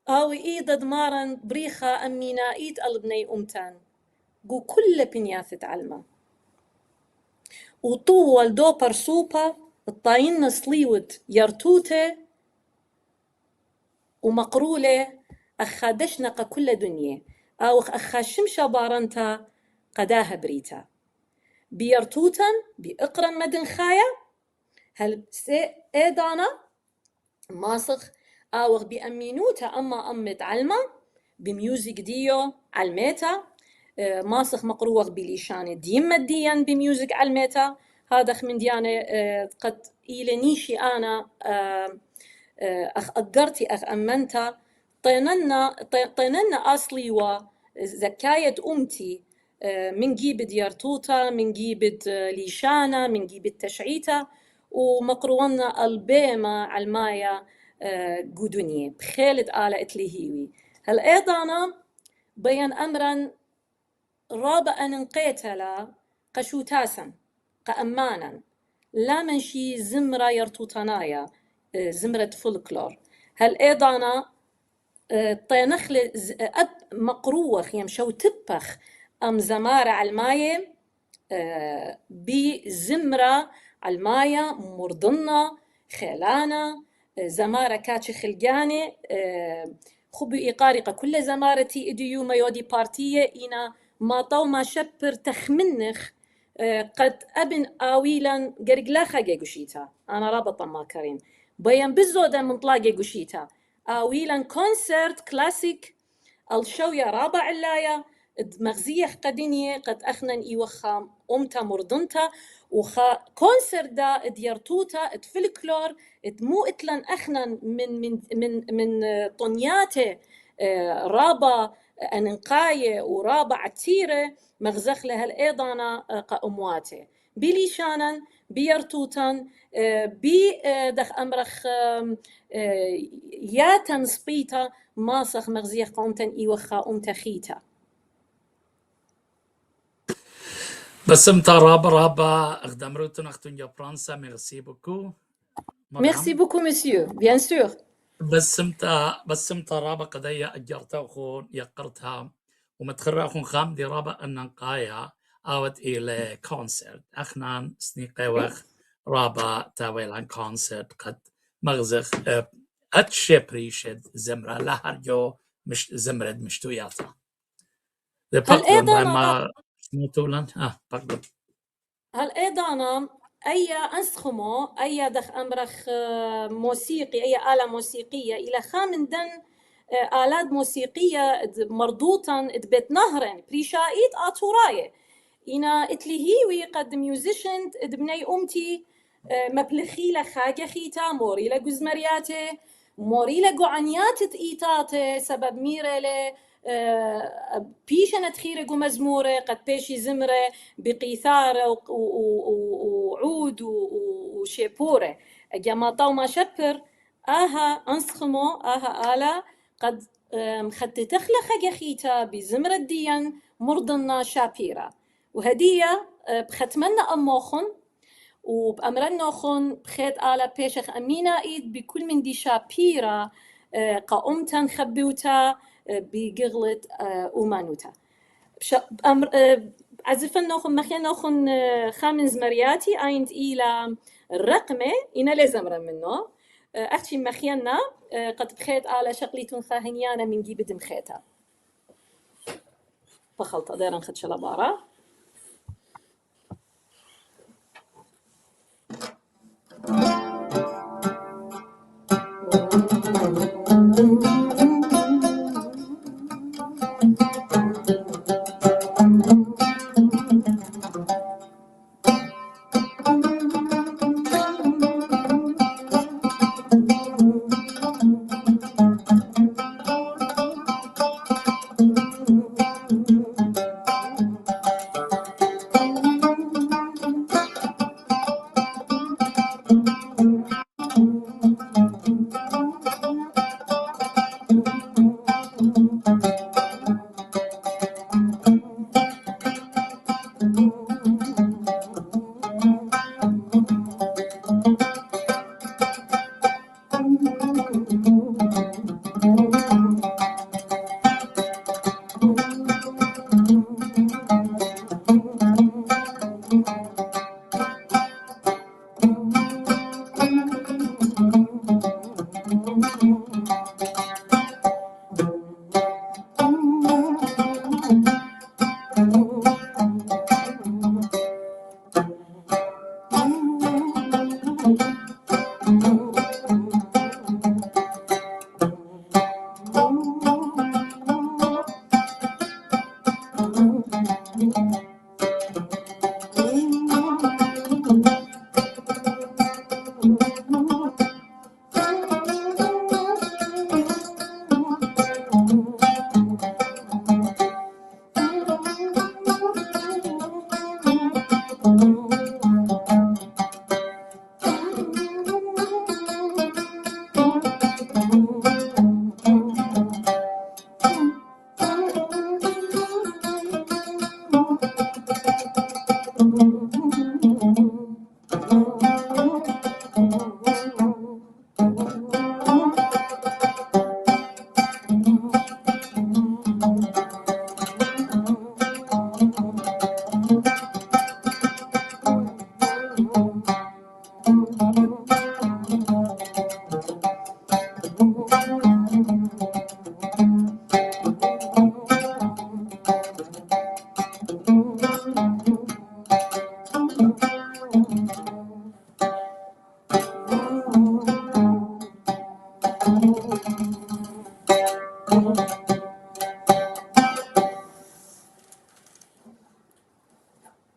O: أوي إيدا دمارن بريخة أمينا إيد البني أمتان قو كل بنياثة علمة وطول دو برسوبة الطاين صليوت يرتوته ومقرولة أخادشنق كل دنيا أو أخاشمشا بارنتا قداها بريتا بيرتوتن بإقرن مدن خايا هل سي إيدانا ماسخ أو بأمينوتا أما أمت علمة بميوزك ديو علميتا ماسخ مقروغ بليشان ديم مديا بميوزك علميتا هذا من ديانة قد إيلنيشي أنا أخ أقرتي أخ أمنتا طيننا أصلي وزكاية أمتي من جيب ديارتوتا من جيب ليشانا من جيب تشعيتا ومقرونا البيما علمايا قدونية بخيلت آلة إتليهيوي هل أيضانا بيان أمرا رابا أن نقيتلا قشوتاسا قأمانا لا منشي زمرة يرتوتنايا زمرة فولكلور هل أيضانا طينخل أب مقروخ يمشو تبخ أم زمارة علماية بزمرة علماية مرضنة خيلانا زمارة كاتش خلقانة خبو إيقارقة كل زمارتي إديو ما يودي بارتية إنا ما طو ما شبر تخمنخ قد أبن آويلا قرقلاخا جيقوشيتا أنا رابطة ما كرين بيان بزودا من طلاق جيقوشيتا آويلا كونسرت كلاسيك الشوية رابع علايا مغزية قدينية قد أخنن إيوخام أمتا مرضنتا وخا كونسرت دا ديارتوتا اتفلكلور اتمو اتلن أخنن من طنياتي رابا أنقاية ورابع تيرة مغزخ لها الأيضانا قأمواته بليشانا بيرتوتان بدخ أمرخ يا تنسبيتا ماسخ مغزيخ قومتن إيوخا أمتخيتا
A: بسمتا رابا أخدم روتون أختون يا فرنسا ميرسي بوكو.
O: Merci beaucoup, monsieur. Bien sûr.
A: بسمتا رابا قضية أجرتها أخون يقرتها ومتخرى أخون خام دي رابا أننقايا أود إلى كونسرت أخنان سنيقي وخ رابا تاويلان كونسرت قد مغزخ أتشي بريشد زمرة لهرجو مش زمرد مشتوياتا
O: هل أيضا
A: ما سموتولان بقدر
O: هل أيضا أي أنسخمو أي دخ أمرخ موسيقي أي آلة موسيقية إلى خامندن آلات موسيقية مرضوطا بيت نهرن بريشايت آتوراية إنا إتليهيوي قد ميوزيشن دبني أمتي مبلخي لخاجة خيتا موري لجزمرياته موري لجوعنيات إيتاته سبب ميرة ل بيشنت خيرة ومزمورة قد بيشي زمرة بقيثارة وعود وشيبورة جماطة وما شبر أنسخمو آلة قد خد تخلخ جخيتا بزمرة ديان مرضنا شابيرة وهدية بختمنا أموخن وبأمرناخن بخيت آلة بيشخ أمينة إيد بكل من دي شابيرة قاومتا خبيوتا بقغلة أومانوتا عزفا ناخن مخيا ناخن خامن زمرياتي آينت إلى الرقمة إنا لازم منه أختي مخيانا قد بخيت على شقليتون خاهنيانا من جيب دم خيتا فخلطة دايران خد شلابارا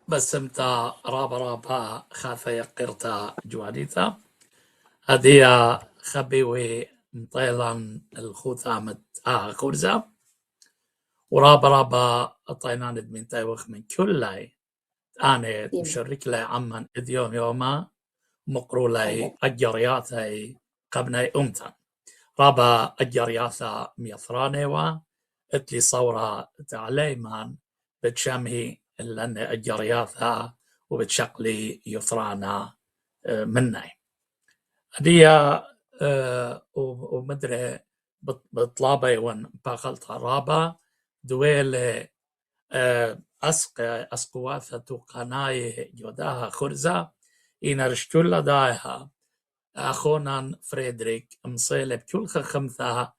A: بسمتا رابا خافة يقرتا جواليتا هدية خبيوي مطيلان الخوثامت خورزا ورابا أطينا ندمين تايوخ من كل لاي أنا مشرك لي عمان إديوم يوما مقرو لي أجرياثي قبني أمتن رابا أجرياثا ميثرانيوا اتلي صورة تعليمان بتشمهي لأن أجرياثا وبتشقلي يثرانا مني هدية ومدري بطلابي وان باقلتها رابا دويل أسقواثة قناي جوداها خرزة إن رشتولا دايها أخونا فريدريك مصيلة بكل خمثة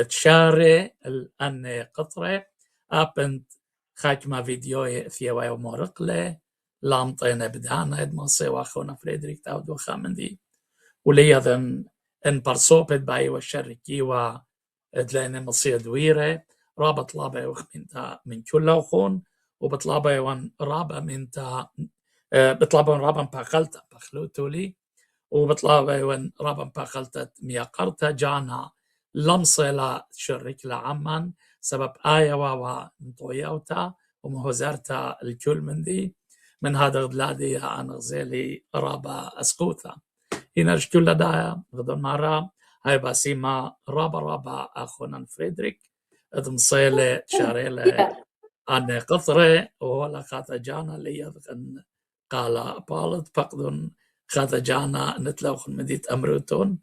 A: تشاري الأن قطرة أبنت خاكما فيديو ثيواي ومورقلة لامطينا بدانا إدماصي وأخونا فريدريك تاود وخامندي وليذن إن برصوبت باي والشركي وإدلين مصير دويرة رابط لابا وخمنتا من كل أخون وبطلابا وان رابا منتا بطلابا وان رابا باقلتا بخلوتولي وبطلابا وان رابا باقلتا مياقرتا جانا لمصيلا شرك لعمان سبب آية واوا نطويوتا ومهوزرتا الكل من دي من هذا غدلادي أنا غزيلي رابا أسقوتا هنا كل دايا غدون مرة هاي باسيما رابا أخونا فريدريك ادمصيلة شاريلة أنا قطرة ولا خاتجانا ليذغن قال بالد فقدن خاتجانا نتلوخن مديت أمروتون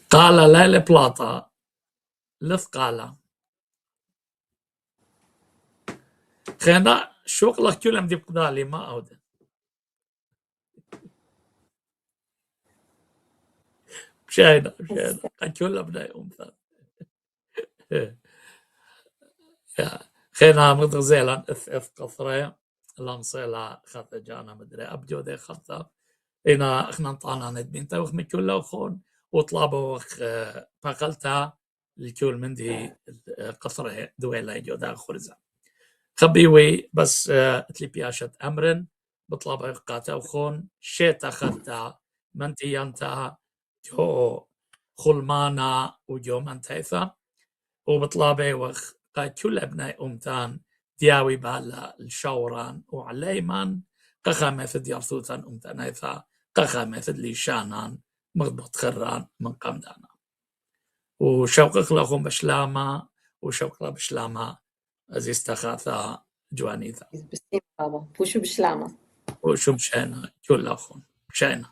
A: قال ليلة بلاطة لثقالة خينا شوقلك كلهم دي بقدالي ما أودن مشاهدة كلهم بناي أمثال خينا مدغزيلا اف قطرة لانصيلا خطة جانا مدري أبجو دي خطة إنا اخنا نطعنا ندبين توخ من كل أخون وطلابو باقلتا الكل من دي قطرة دويلا جودا خرزة خبيوي بس تليبياشة أمرن بطلابو قاتا وخون شيتا خطة منتيانتا جو خلمانا وجو منتيثا وبطلابي وخ كل ابناء أمتان دياوي بالا الشوران وعليمان قخا مثل يرثوثان أمتانيثا قخا مثل ليشانان مغضبط خران من قمدانا وشوقك لهم بشلامة وشوق له بشلامة أزيز تخاثا جوانيثا
O: بسيم بابا وشو بشلامة
A: وشو مشينا كل أخون مشينا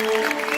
O: الله.